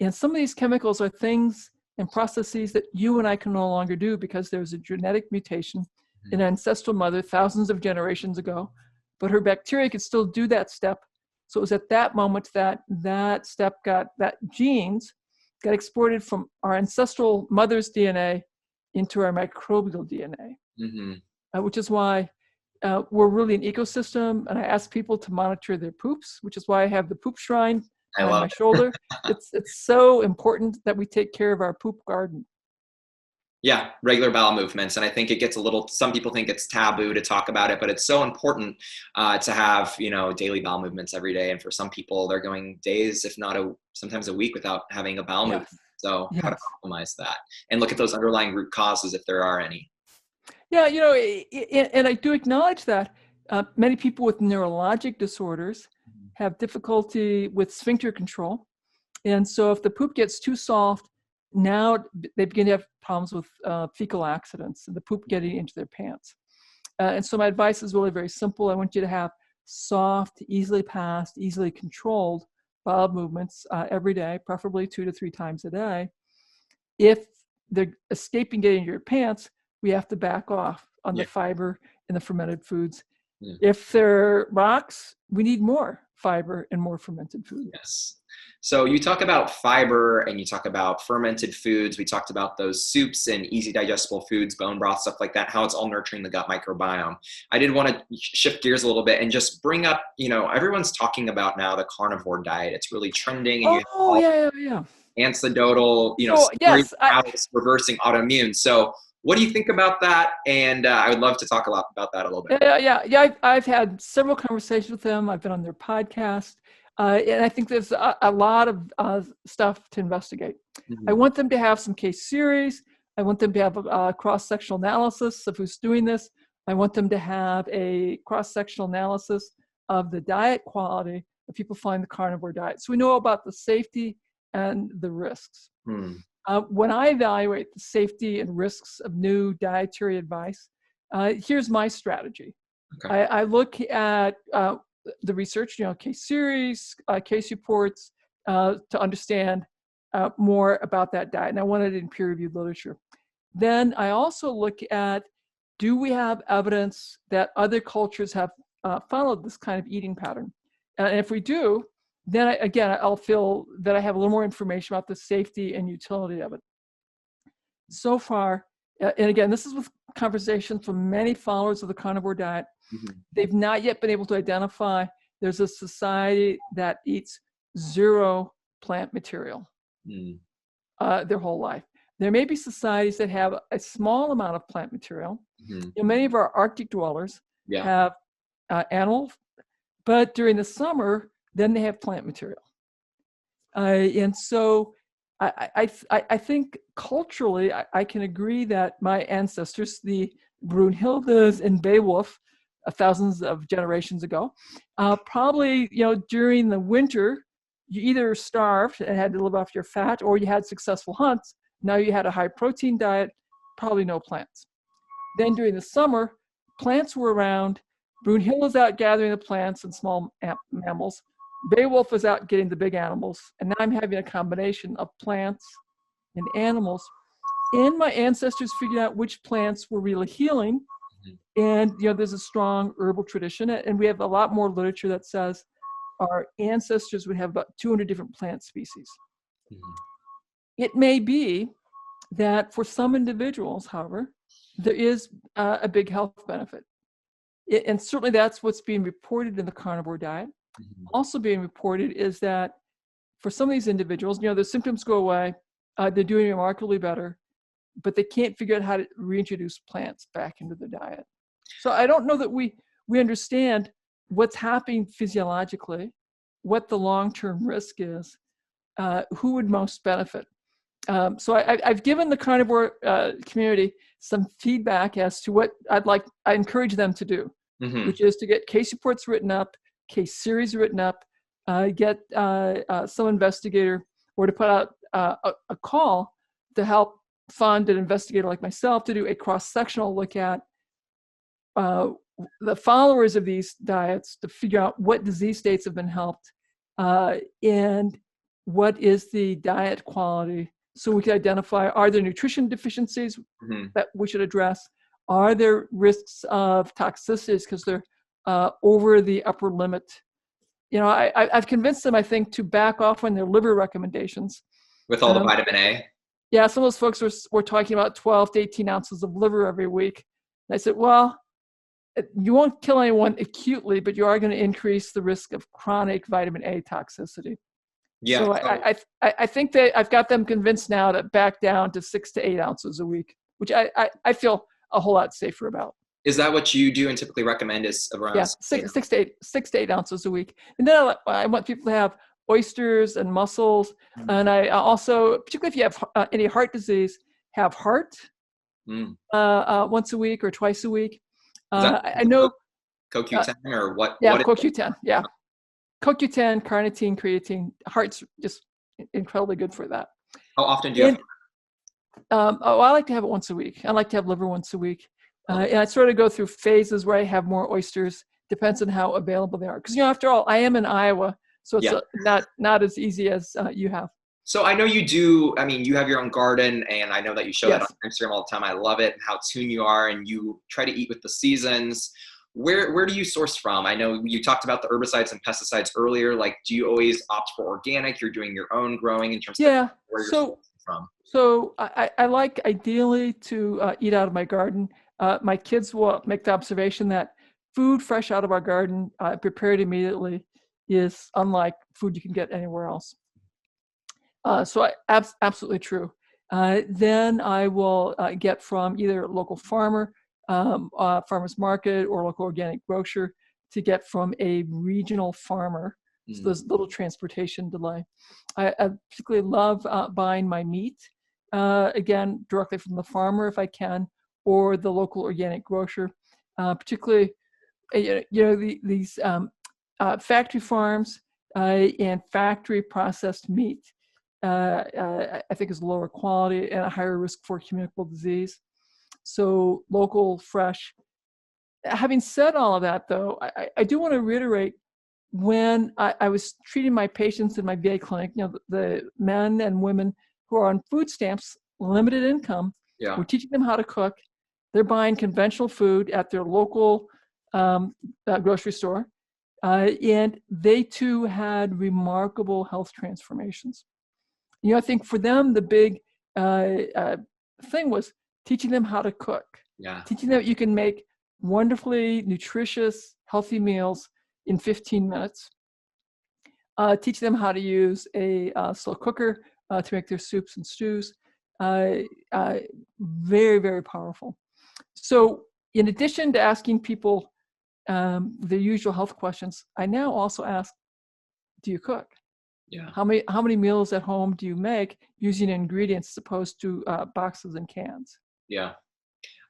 A: And some of these chemicals are things and processes that you and I can no longer do because there's a genetic mutation in an ancestral mother thousands of generations ago, but her bacteria could still do that step. So it was at that moment that genes got exported from our ancestral mother's DNA into our microbial DNA, which is why we're really an ecosystem. And I ask people to monitor their poops, which is why I have the poop shrine
B: I
A: behind
B: love
A: my
B: it.
A: shoulder. It's so important that we take care of our poop garden.
B: Yeah, regular bowel movements. And I think it gets a little, some people think it's taboo to talk about it, but it's so important to have, daily bowel movements every day. And for some people, they're going days, if not sometimes a week without having a bowel movement.
A: Yes.
B: So how to
A: Yes.
B: optimize that and look at those underlying root causes if there are any.
A: Yeah, and I do acknowledge that many people with neurologic disorders have difficulty with sphincter control. And so if the poop gets too soft, now they begin to have problems with fecal accidents and the poop getting into their pants. And so my advice is really very simple. I want you to have soft, easily passed, easily controlled bowel movements every day, preferably 2 to 3 times a day. If they're escaping getting into your pants, we have to back off on the fiber and the fermented foods.
B: Yeah.
A: If they're rocks, we need more fiber and more fermented food.
B: Yes. So you talk about fiber and you talk about fermented foods. We talked about those soups and easy digestible foods, bone broth, stuff like that, how it's all nurturing the gut microbiome. I did want to shift gears a little bit and just bring up, everyone's talking about now the carnivore diet. It's really trending, and you have all
A: Yeah.
B: anecdotal,
A: So
B: stories
A: yes,
B: about how it's reversing autoimmune. So what do you think about that? And I would love to talk a lot about that a little bit.
A: yeah. I've had several conversations with them. I've been on their podcast, and I think there's a lot of stuff to investigate.
B: Mm-hmm.
A: I want them to have some case series. I want them to have a cross-sectional analysis of who's doing this. I want them to have a cross-sectional analysis of the diet quality that people find the carnivore diet. So we know about the safety and the risks. When I evaluate the safety and risks of new dietary advice, here's my strategy.
B: Okay.
A: I look at the research, case series, case reports, to understand more about that diet. And I want it in peer-reviewed literature. Then I also look at, do we have evidence that other cultures have followed this kind of eating pattern? And if we do, then I'll feel that I have a little more information about the safety and utility of it. So far, and again, this is with conversations from many followers of the carnivore diet, they've not yet been able to identify there's a society that eats 0 plant material their whole life. There may be societies that have a small amount of plant material. Many of our Arctic dwellers have animal, but during the summer, then they have plant material. And so I think culturally, I can agree that my ancestors, the Brunhildes and Beowulf, thousands of generations ago, probably, during the winter, you either starved and had to live off your fat, or you had successful hunts. Now you had a high protein diet, probably no plants. Then during the summer, plants were around. Brunhilde's out gathering the plants and small mammals. Beowulf is out getting the big animals. And now I'm having a combination of plants and animals. And my ancestors figured out which plants were really healing. And, there's a strong herbal tradition. And we have a lot more literature that says our ancestors would have about 200 different plant species. It may be that for some individuals, however, there is a big health benefit. And certainly that's what's being reported in the carnivore diet. Also being reported is that for some of these individuals, their symptoms go away, they're doing remarkably better, but they can't figure out how to reintroduce plants back into the diet. So I don't know that we understand what's happening physiologically, what the long-term risk is, who would most benefit. So I've given the carnivore community some feedback as to what I encourage them to do, which is to get case reports written up, case series written up, get some investigator, or to put out a call to help fund an investigator like myself to do a cross-sectional look at the followers of these diets to figure out what disease states have been helped and what is the diet quality, so we can identify, are there nutrition deficiencies that we should address? Are there risks of toxicities because they're over the upper limit? I've convinced them, I think, to back off on their liver recommendations.
B: With all the vitamin A?
A: Yeah, some of those folks were talking about 12 to 18 ounces of liver every week. And I said, well, you won't kill anyone acutely, but you are going to increase the risk of chronic vitamin A toxicity.
B: Yeah.
A: So I think that I've got them convinced now to back down to 6 to 8 ounces a week, which I feel a whole lot safer about.
B: Is that what you do and typically recommend is around
A: Yeah, 6 to 8 ounces a week. And then I want people to have oysters and mussels.
B: Mm.
A: And I also, particularly if you have any heart disease, have heart
B: Mm.
A: once a week or twice a week.
B: Is that
A: I know.
B: CoQ10 or what?
A: Yeah,
B: What is it?
A: CoQ10. Yeah, CoQ10, carnitine, creatine. Heart's just incredibly good for that.
B: How often do you have?
A: And I like to have it once a week. I like to have liver once a week.
B: Okay.
A: And I sort of go through phases where I have more oysters. Depends on how available they are. Because, after all, I am in Iowa, so it's
B: Yeah.
A: not as easy as you have.
B: So I know you do, I mean, you have your own garden, and I know that you show that on
A: Yes.
B: Instagram all the time. I love it, how tuned you are, and you try to eat with the seasons. Where do you source from? I know you talked about the herbicides and pesticides earlier. Like, do you always opt for organic? You're doing your own growing in terms of
A: Yeah.
B: where you're sourcing from?
A: So I like ideally to eat out of my garden. My kids will make the observation that food fresh out of our garden, prepared immediately, is unlike food you can get anywhere else. So absolutely true. Then I will get from either a local farmer, farmer's market, or local organic grocer to get from a regional farmer. So there's little transportation delay. I particularly love buying my meat, again, directly from the farmer if I can, or the local organic grocer. Particularly, these factory farms and factory processed meat, I think is lower quality and a higher risk for communicable disease. So local, fresh. Having said all of that, though, I do want to reiterate, when I was treating my patients in my VA clinic, the men and women who are on food stamps, limited income,
B: Yeah.
A: we're teaching them how to cook. They're buying conventional food at their local grocery store. And they too had remarkable health transformations. I think for them, the big thing was teaching them how to cook,
B: Yeah.
A: teaching them you can make wonderfully nutritious, healthy meals in 15 minutes, teach them how to use a slow cooker to make their soups and stews. Very, very powerful. So in addition to asking people the usual health questions, I now also ask, do you cook?
B: Yeah.
A: How many meals at home do you make using ingredients as opposed to boxes and cans?
B: Yeah.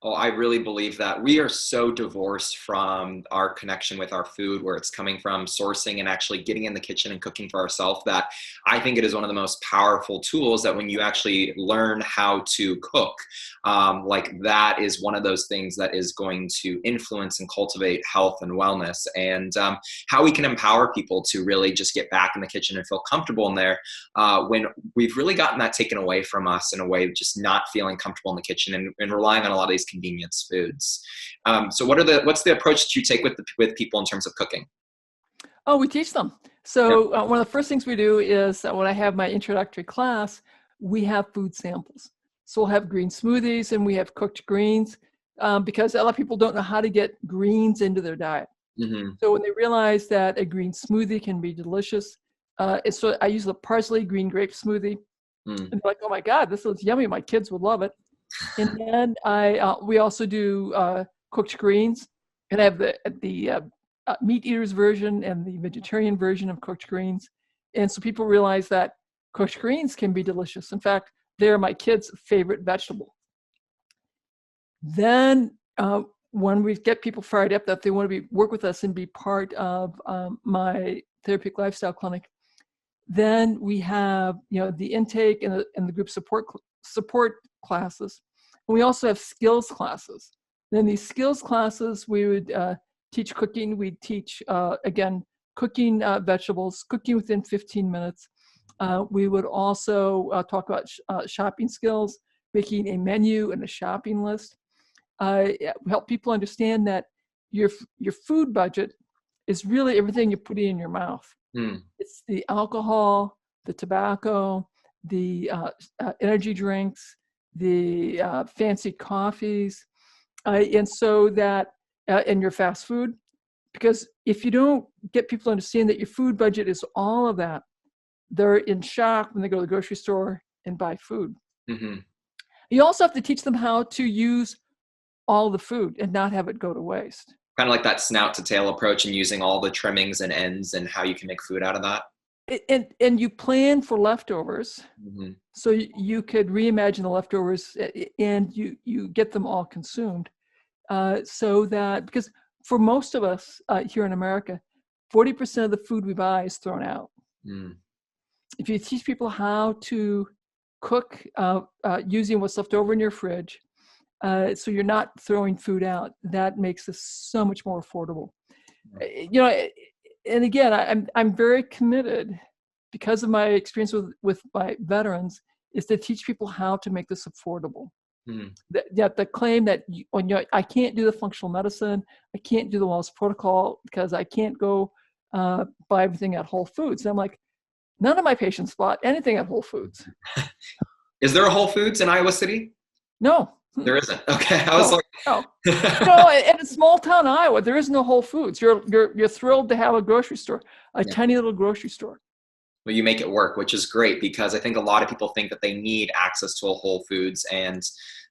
B: Oh, I really believe that we are so divorced from our connection with our food, where it's coming from, sourcing, and actually getting in the kitchen and cooking for ourselves, that I think it is one of the most powerful tools that when you actually learn how to cook, like that is one of those things that is going to influence and cultivate health and wellness, and how we can empower people to really just get back in the kitchen and feel comfortable in there, when we've really gotten that taken away from us in a way of just not feeling comfortable in the kitchen and relying on a lot of these convenience foods. So what's the approach that you take with people in terms of cooking?
A: Oh, we teach them. So one of the first things we do is when I have my introductory class, we have food samples. So we'll have green smoothies and we have cooked greens, because a lot of people don't know how to get greens into their diet.
B: Mm-hmm.
A: So when they realize that a green smoothie can be delicious, so I use the parsley green grape smoothie. And they're like, oh my God, this looks yummy. My kids would love it. And then we also do cooked greens, and I have the meat eaters version and the vegetarian version of cooked greens. And so people realize that cooked greens can be delicious. In fact, they're my kids' favorite vegetable. Then when we get people fired up that they want to work with us and be part of my therapeutic lifestyle clinic, then we have the intake and the group support classes. And we also have skills classes. Then these skills classes, we would teach cooking. We'd teach, again, cooking vegetables, cooking within 15 minutes. We would also talk about shopping skills, making a menu and a shopping list. Help people understand that your food budget is really everything you put in your mouth. It's the alcohol, the tobacco, the energy drinks, the fancy coffees, and so that, and your fast food. Because if you don't get people to understand that your food budget is all of that, they're in shock when they go to the grocery store and buy food.
B: Mm-hmm.
A: You also have to teach them how to use all the food and not have it go to waste.
B: Kind of like that snout to tail approach and using all the trimmings and ends and how you can make food out of that.
A: And you plan for leftovers,
B: Mm-hmm.
A: so you could reimagine the leftovers, and you get them all consumed, so that, because for most of us here in America, 40% of the food we buy is thrown out.
B: Mm.
A: If you teach people how to cook using what's left over in your fridge, so you're not throwing food out, that makes this so much more affordable. You know, and again, I'm very committed, because of my experience with my veterans, is to teach people how to make this affordable.
B: Mm.
A: The claim that I can't do the functional medicine, I can't do the Wahls protocol because I can't go buy everything at Whole Foods. And I'm like, none of my patients bought anything at Whole Foods.
B: Is there a Whole Foods in Iowa City?
A: No.
B: There isn't. Okay. I was
A: no. In a small town Iowa, there is no Whole Foods. You're thrilled to have a grocery store, tiny little grocery store.
B: Well, you make it work, which is great, because I think a lot of people think that they need access to a Whole Foods and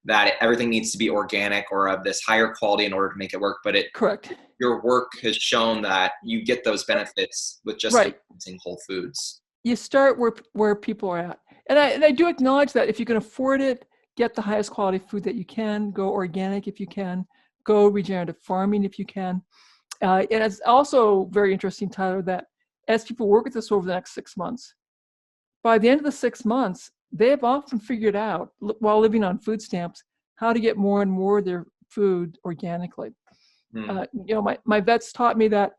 B: that everything needs to be organic or of this higher quality in order to make it work. But
A: correct.
B: Your work has shown that you get those benefits with just using Whole Foods.
A: You start where people are at. And I do acknowledge that if you can afford it, get the highest quality food that you can, go organic if you can, go regenerative farming if you can. And it's also very interesting, Tyler, that as people work with this over the next 6 months, by the end of the 6 months, they have often figured out, while living on food stamps, how to get more and more of their food organically. My vets taught me that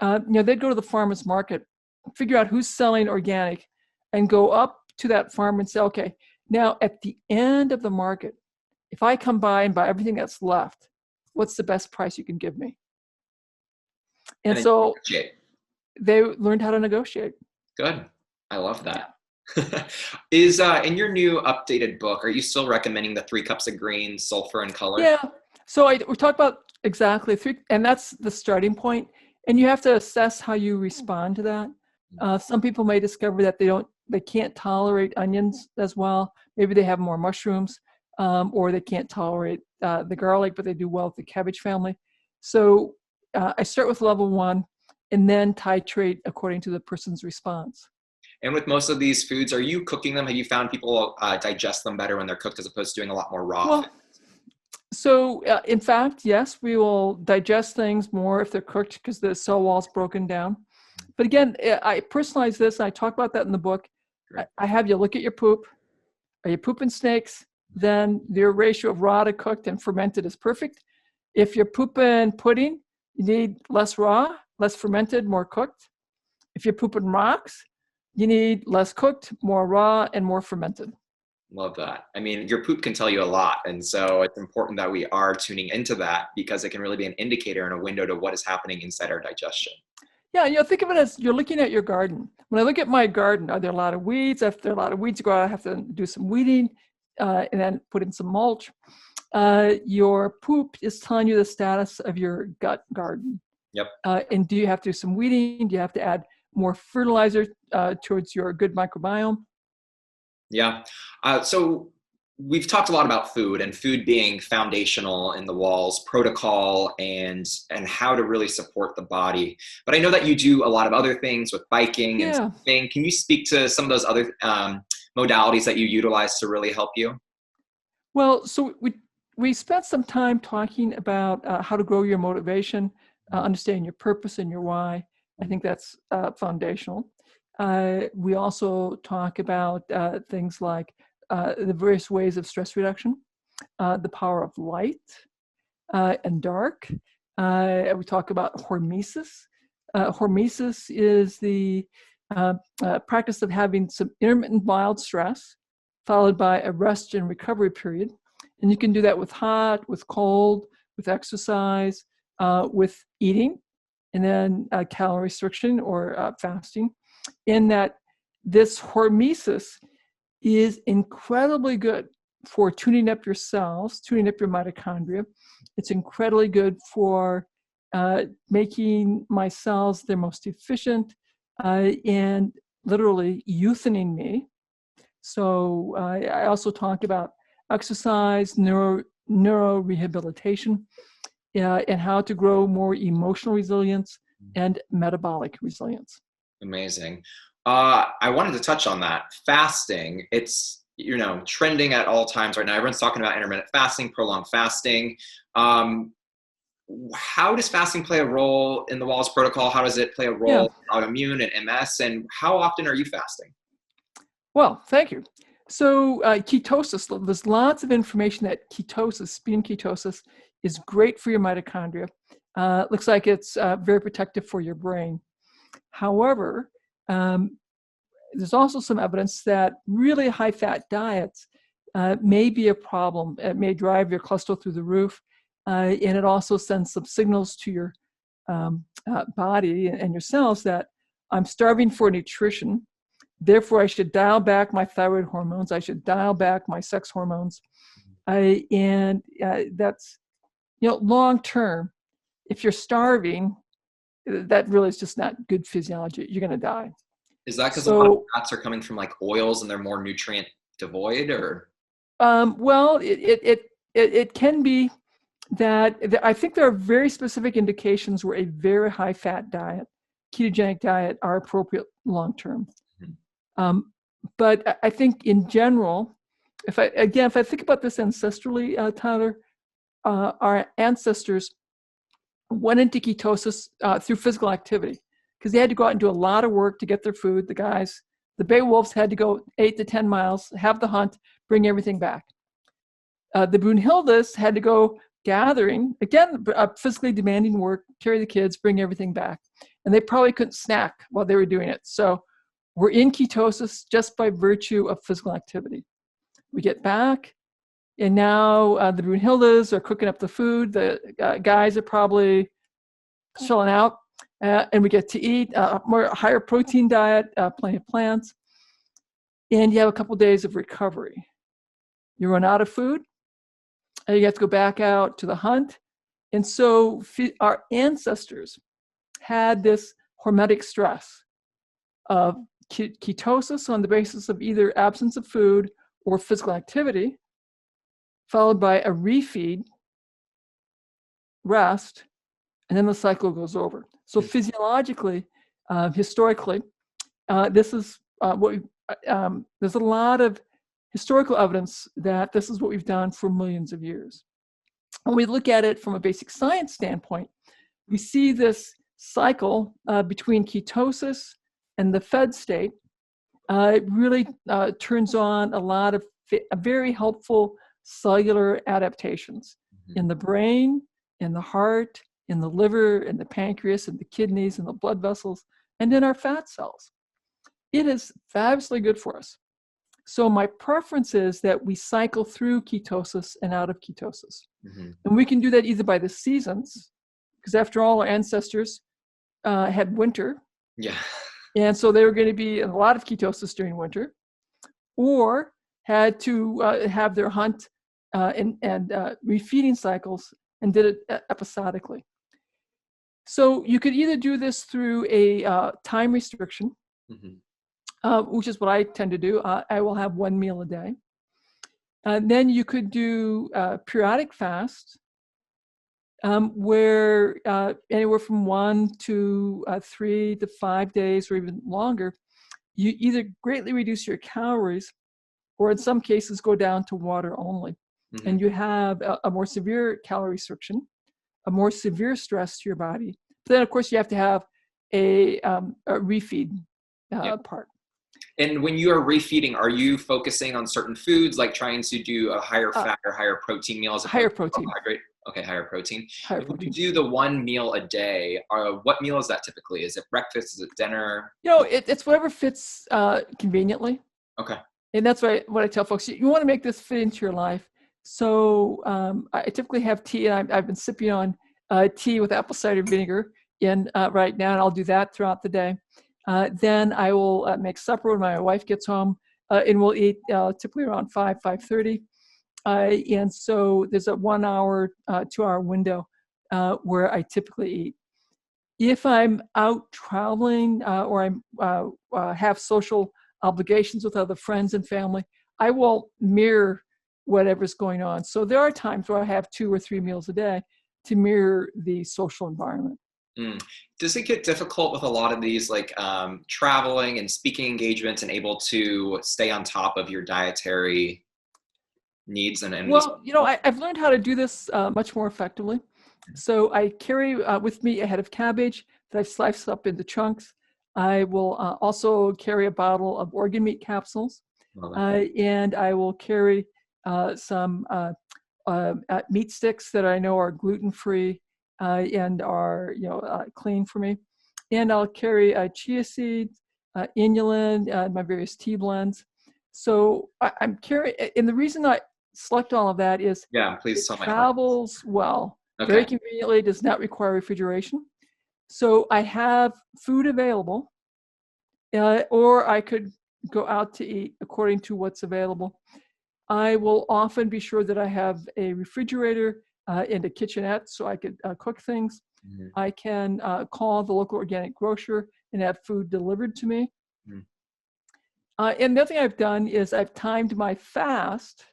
A: they'd go to the farmer's market, figure out who's selling organic, and go up to that farmer and say, okay, now at the end of the market, if I come by and buy everything that's left, what's the best price you can give me? And so they learned how to negotiate.
B: Good. I love that. Is in your new updated book, are you still recommending the 3 cups of green, sulfur, and color?
A: Yeah. So we talked about exactly 3, and that's the starting point. And you have to assess how you respond to that. Some people may discover that they can't tolerate onions as well. Maybe they have more mushrooms, or they can't tolerate the garlic, but they do well with the cabbage family. So I start with level 1 and then titrate according to the person's response.
B: And with most of these foods, are you cooking them? Have you found people digest them better when they're cooked as opposed to doing a lot more raw?
A: Well, so in fact, yes, we will digest things more if they're cooked because the cell wall's broken down. But again, I personalize this. I talk about that in the book. I have you look at your poop. Are you pooping snakes? Then your ratio of raw to cooked and fermented is perfect. If you're pooping pudding, you need less raw, less fermented, more cooked. If you're pooping rocks, you need less cooked, more raw, and more fermented.
B: Love that. I mean, your poop can tell you a lot. And so it's important that we are tuning into that, because it can really be an indicator and a window to what is happening inside our digestion.
A: Yeah, think of it as you're looking at your garden. When I look at my garden, are there a lot of weeds? If there are a lot of weeds, I have to do some weeding and then put in some mulch. Your poop is telling you the status of your gut garden.
B: Yep.
A: And do you have to do some weeding? Do you have to add more fertilizer towards your good microbiome?
B: Yeah. So we've talked a lot about food and food being foundational in the Wahls protocol and how to really support the body. But I know that you do a lot of other things with biking and surfing. Can you speak to some of those other modalities that you utilize to really help you?
A: Well, so we spent some time talking about how to grow your motivation, understanding your purpose and your why. I think that's foundational. We also talk about things like the various ways of stress reduction, the power of light and dark. We talk about hormesis. Hormesis is the practice of having some intermittent mild stress followed by a rest and recovery period. And you can do that with hot, with cold, with exercise, with eating, and then calorie restriction or fasting. In that this hormesis is incredibly good for tuning up your cells, tuning up your mitochondria. It's incredibly good for making my cells their most efficient and literally youthening me. So I also talk about exercise, neuro rehabilitation, and how to grow more emotional resilience and metabolic resilience.
B: Amazing. I wanted to touch on that. Fasting, it's, trending at all times right now. Everyone's talking about intermittent fasting, prolonged fasting. How does fasting play a role in the Wahls protocol? How does it play a role in autoimmune and MS? And how often are you fasting?
A: Well, thank you. So ketosis, there's lots of information that ketosis, speed ketosis, is great for your mitochondria. Looks like it's very protective for your brain. However, there's also some evidence that really high-fat diets may be a problem. It may drive your cholesterol through the roof, and it also sends some signals to your body and your cells that I'm starving for nutrition. Therefore, I should dial back my thyroid hormones. I should dial back my sex hormones. And that's, long term, if you're starving, that really is just not good physiology. You're going to die.
B: Is that because a lot of fats are coming from like oils and they're more nutrient devoid, or?
A: Well, it can be that I think there are very specific indications where a very high fat diet, ketogenic diet, are appropriate long term. But I think in general, if I think about this ancestrally, Tyler, our ancestors went into ketosis through physical activity because they had to go out and do a lot of work to get their food. The bay wolves had to go 8 to 10 miles, have the hunt, bring everything back. The Brunhildes had to go gathering, again, physically demanding work, carry the kids, bring everything back. And they probably couldn't snack while they were doing it. So we're in ketosis just by virtue of physical activity. We get back, and now the Brunhildes are cooking up the food. The guys are probably chilling out, and we get to eat a higher protein diet, plenty of plants, and you have a couple days of recovery. You run out of food, and you have to go back out to the hunt. And so our ancestors had this hormetic stress of ketosis on the basis of either absence of food or physical activity, followed by a refeed, rest, and then the cycle goes over. So physiologically, historically, this is there's a lot of historical evidence that this is what we've done for millions of years. When we look at it from a basic science standpoint, we see this cycle between ketosis and the fed state. It really turns on a lot of very helpful cellular adaptations in the brain, in the heart, in the liver, in the pancreas, in the kidneys, in the blood vessels, and in our fat cells. It is fabulously good for us. So my preference is that we cycle through ketosis and out of ketosis. And we can do that either by the seasons, because after all, our ancestors had winter.
B: Yeah.
A: And so they were going to be in a lot of ketosis during winter, or had to have their hunt and refeeding cycles and did it episodically. So you could either do this through a time restriction, which is what I tend to do. I will have one meal a day. Then you could do periodic fast, where anywhere from 1 to 3 to 5 days or even longer, you either greatly reduce your calories or in some cases go down to water only. And you have a more severe calorie restriction, a more severe stress to your body. But then, of course, you have to have a refeed part.
B: And when you are refeeding, are you focusing on certain foods, like trying to do a higher fat or higher protein meal?
A: Higher protein.
B: Okay, higher protein.
A: Higher
B: When
A: protein.
B: you do the one meal a day, what meal is that typically? Is it breakfast? Is it dinner?
A: It's whatever fits conveniently.
B: Okay.
A: And that's what I tell folks. You want to make this fit into your life. So I typically have tea, and I've been sipping on tea with apple cider vinegar right now, and I'll do that throughout the day. Then I will make supper when my wife gets home, and we'll eat typically around 5:30. And so there's a 1 hour, 2 hour window where I typically eat. If I'm out traveling or I have social obligations with other friends and family, I will mirror whatever's going on. So there are times where I have 2 or 3 meals a day to mirror the social environment.
B: Mm. Does it get difficult with a lot of these, like traveling and speaking engagements, and able to stay on top of your dietary needs and these?
A: Well, I've learned how to do this much more effectively. So I carry with me a head of cabbage that I've sliced up into chunks. I will also carry a bottle of organ meat capsules, and I will carry some meat sticks that I know are gluten-free and are clean for me. And I'll carry chia seeds, inulin, my various tea blends. So I'm carrying, and the reason I select all of that is
B: Yeah, please
A: it
B: tell my audience.
A: travels well, very
B: Okay.
A: conveniently, does not require refrigeration. So I have food available, or I could go out to eat according to what's available. I will often be sure that I have a refrigerator and a kitchenette so I could cook things.
B: Mhm.
A: I can call the local organic grocer and have food delivered to me.
B: Mhm.
A: And the other thing I've done is I've timed my fast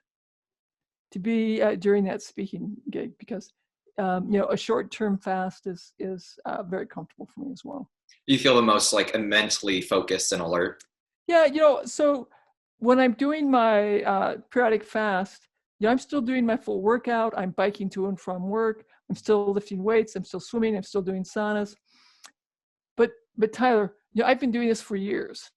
A: to be during that speaking gig because a short-term fast is very comfortable for me as well.
B: You feel the most like mentally focused and alert.
A: Yeah, so when I'm doing my periodic fast, I'm still doing my full workout. I'm biking to and from work. I'm still lifting weights. I'm still swimming. I'm still doing saunas. But Tyler, I've been doing this for years.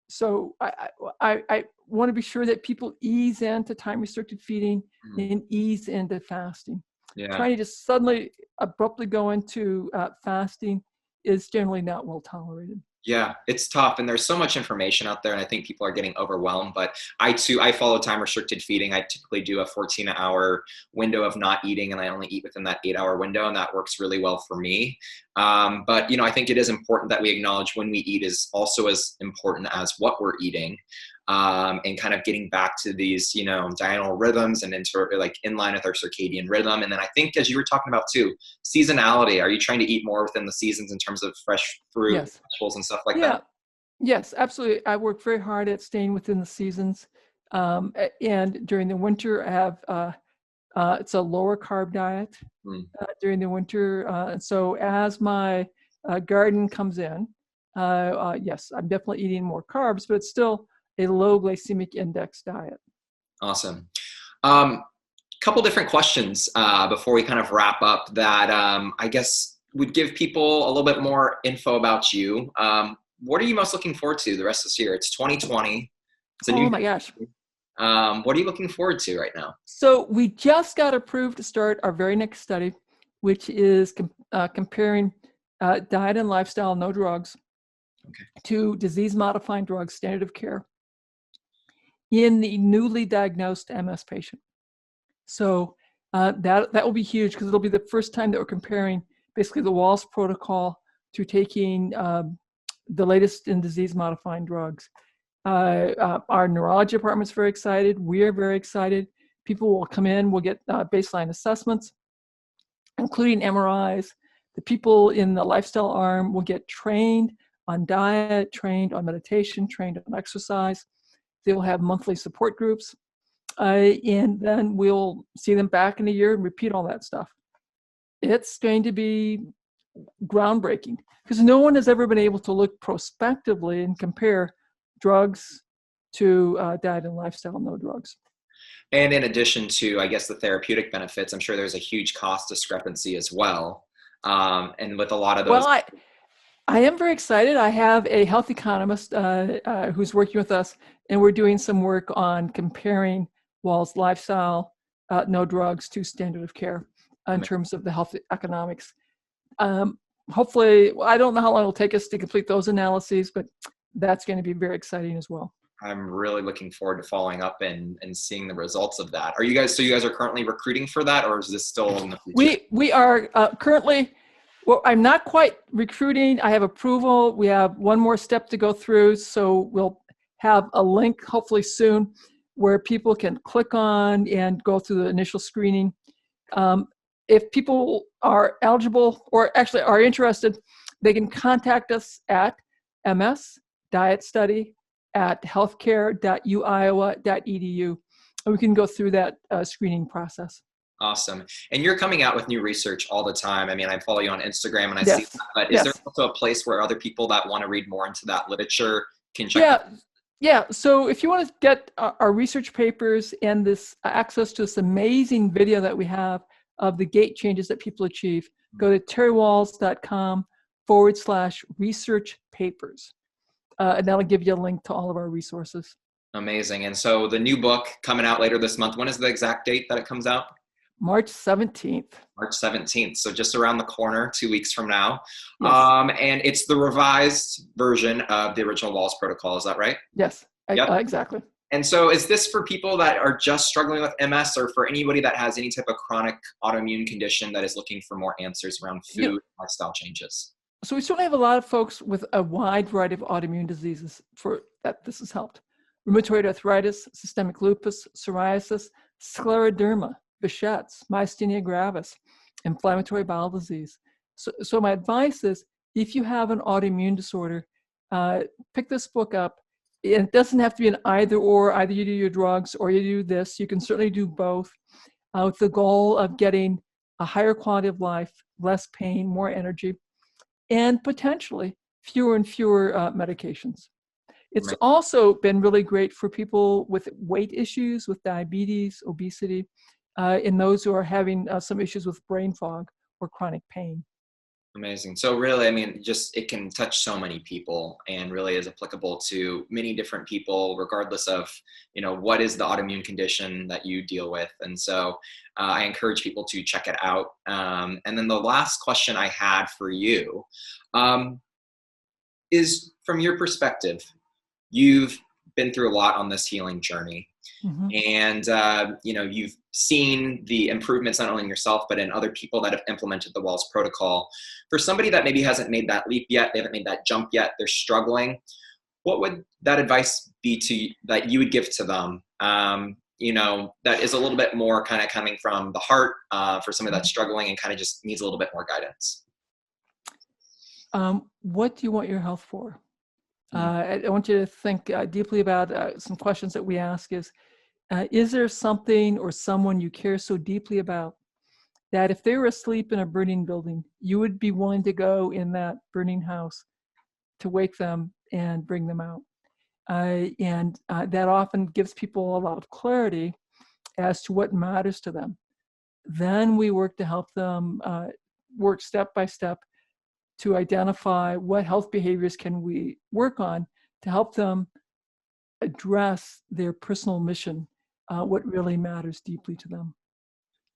A: So I want to be sure that people ease into time restricted feeding and ease into fasting.
B: Yeah.
A: Trying to just suddenly abruptly go into fasting is generally not well tolerated.
B: Yeah, it's tough, and there's so much information out there, and I think people are getting overwhelmed. But I follow time restricted feeding. I typically do a 14-hour window of not eating, and I only eat within that 8-hour window, and that works really well for me. But I think it is important that we acknowledge when we eat is also as important as what we're eating, and kind of getting back to these diurnal rhythms and into like in line with our circadian rhythm. And then I think, as you were talking about too, seasonality. Are you trying to eat more within the seasons in terms of fresh fruit,
A: Yes.
B: vegetables, and stuff like
A: Yeah.
B: that?
A: Yes, absolutely. I work very hard at staying within the seasons. And during the winter, I have it's a lower carb diet
B: Mm.
A: during the winter. And so as my garden comes in, yes, I'm definitely eating more carbs, but it's still a low glycemic index diet.
B: Awesome. Couple different questions before we kind of wrap up that I guess would give people a little bit more info about you. What are you most looking forward to the rest of this year? It's 2020. It's a
A: Oh
B: new
A: my gosh.
B: what are you looking forward to right now?
A: So we just got approved to start our very next study, which is comparing diet and lifestyle, no drugs, to disease-modifying drugs, standard of care, in the newly diagnosed MS patient. So that will be huge because it'll be the first time that we're comparing basically the Wahls protocol to taking the latest in disease-modifying drugs. Our neurology department's very excited. We're very excited. People will come in, we'll get baseline assessments, including MRIs. The people in the lifestyle arm will get trained on diet, trained on meditation, trained on exercise. They will have monthly support groups. And then we'll see them back in a year and repeat all that stuff. It's going to be groundbreaking because no one has ever been able to look prospectively and compare drugs to diet and lifestyle, no drugs.
B: And in addition to, I guess, the therapeutic benefits, I'm sure there's a huge cost discrepancy as well. And with a lot of those.
A: Well, I am very excited. I have a health economist who's working with us, and we're doing some work on comparing Wahls lifestyle, no drugs, to standard of care in terms of the health economics. Hopefully, I don't know how long it'll take us to complete those analyses, but that's going to be very exciting as well.
B: I'm really looking forward to following up and seeing the results of that. So you guys are currently recruiting for that, or is this still in the future?
A: We are currently, well, I'm not quite recruiting. I have approval. We have one more step to go through. So we'll have a link hopefully soon where people can click on and go through the initial screening. If people are eligible or actually are interested, they can contact us at msdietstudy@healthcare.uiowa.edu, and we can go through that screening process.
B: Awesome. And you're coming out with new research all the time. I mean, I follow you on Instagram and I see
A: Yes.
B: that, but is there
A: Yes.
B: also a place where other people that want to read more into that literature can check?
A: Yeah. Yeah. So if you want to get our research papers and this access to this amazing video that we have of the gait changes that people achieve, go to terrywahls.com/research papers. And that'll give you a link to all of our resources.
B: Amazing. And so the new book coming out later this month, when is the exact date that it comes out?
A: March 17th.
B: March 17th. So just around the corner, 2 weeks from now.
A: Yes.
B: And it's the revised version of the original Wahls protocol. Is that right?
A: Yes,
B: Yep.
A: Exactly.
B: And so is this for people that are just struggling with MS, or for anybody that has any type of chronic autoimmune condition that is looking for more answers around food, lifestyle changes?
A: So we certainly have a lot of folks with a wide variety of autoimmune diseases for that this has helped. Rheumatoid arthritis, systemic lupus, psoriasis, scleroderma, Behçet's, myasthenia gravis, inflammatory bowel disease. So my advice is, if you have an autoimmune disorder, pick this book up. It doesn't have to be an either or. Either you do your drugs or you do this. You can certainly do both, with the goal of getting a higher quality of life, less pain, more energy, and potentially fewer and fewer medications. It's also been really great for people with weight issues, with diabetes, obesity, and those who are having some issues with brain fog or chronic pain.
B: Amazing. So really, I mean, just it can touch so many people and really is applicable to many different people, regardless of, what is the autoimmune condition that you deal with. And so I encourage people to check it out. And then the last question I had for you is, from your perspective, you've been through a lot on this healing journey.
A: Mm-hmm.
B: And, you've seen the improvements not only in yourself, but in other people that have implemented the Wahls protocol. For somebody that maybe hasn't made that leap yet, they haven't made that jump yet, they're struggling, what would that advice be that you would give to them? That is a little bit more kind of coming from the heart, for somebody that's struggling and kind of just needs a little bit more guidance.
A: What do you want your health for? I want you to think deeply about some questions that we ask is there something or someone you care so deeply about that if they were asleep in a burning building, you would be willing to go in that burning house to wake them and bring them out? And that often gives people a lot of clarity as to what matters to them. Then we work to help them work step by step to identify what health behaviors can we work on to help them address their personal mission, what really matters deeply to them.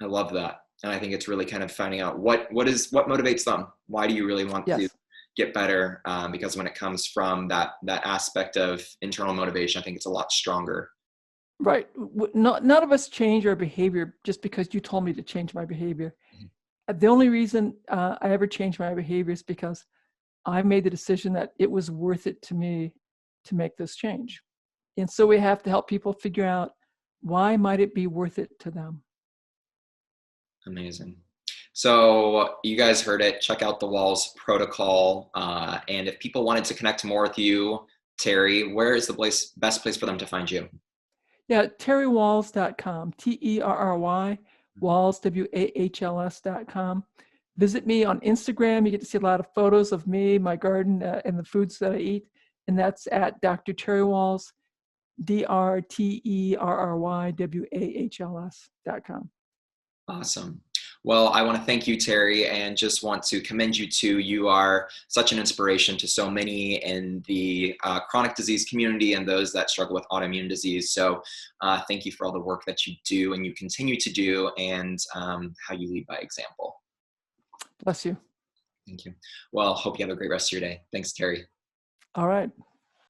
B: I love that. And I think it's really kind of finding out what motivates them. Why do you really want to get better? Because when it comes from that aspect of internal motivation, I think it's a lot stronger.
A: Right. None of us change our behavior just because you told me to change my behavior. The only reason I ever changed my behavior is because I made the decision that it was worth it to me to make this change. And so we have to help people figure out, why might it be worth it to them?
B: Amazing. So you guys heard it. Check out the Wahls protocol. And if people wanted to connect more with you, Terry, where is the best place for them to find you?
A: Yeah, terrywahls.com, Terry, Wahls, WAHLS.com. Visit me on Instagram. You get to see a lot of photos of me, my garden, and the foods that I eat. And that's at Dr. Terry Wahls, DrTerrywahls.com.
B: Awesome. Well, I want to thank you, Terry, and just want to commend you too. You are such an inspiration to so many in the chronic disease community and those that struggle with autoimmune disease. So thank you for all the work that you do and you continue to do, and how you lead by example.
A: Bless you.
B: Thank you. Well, hope you have a great rest of your day. Thanks, Terry.
A: All right.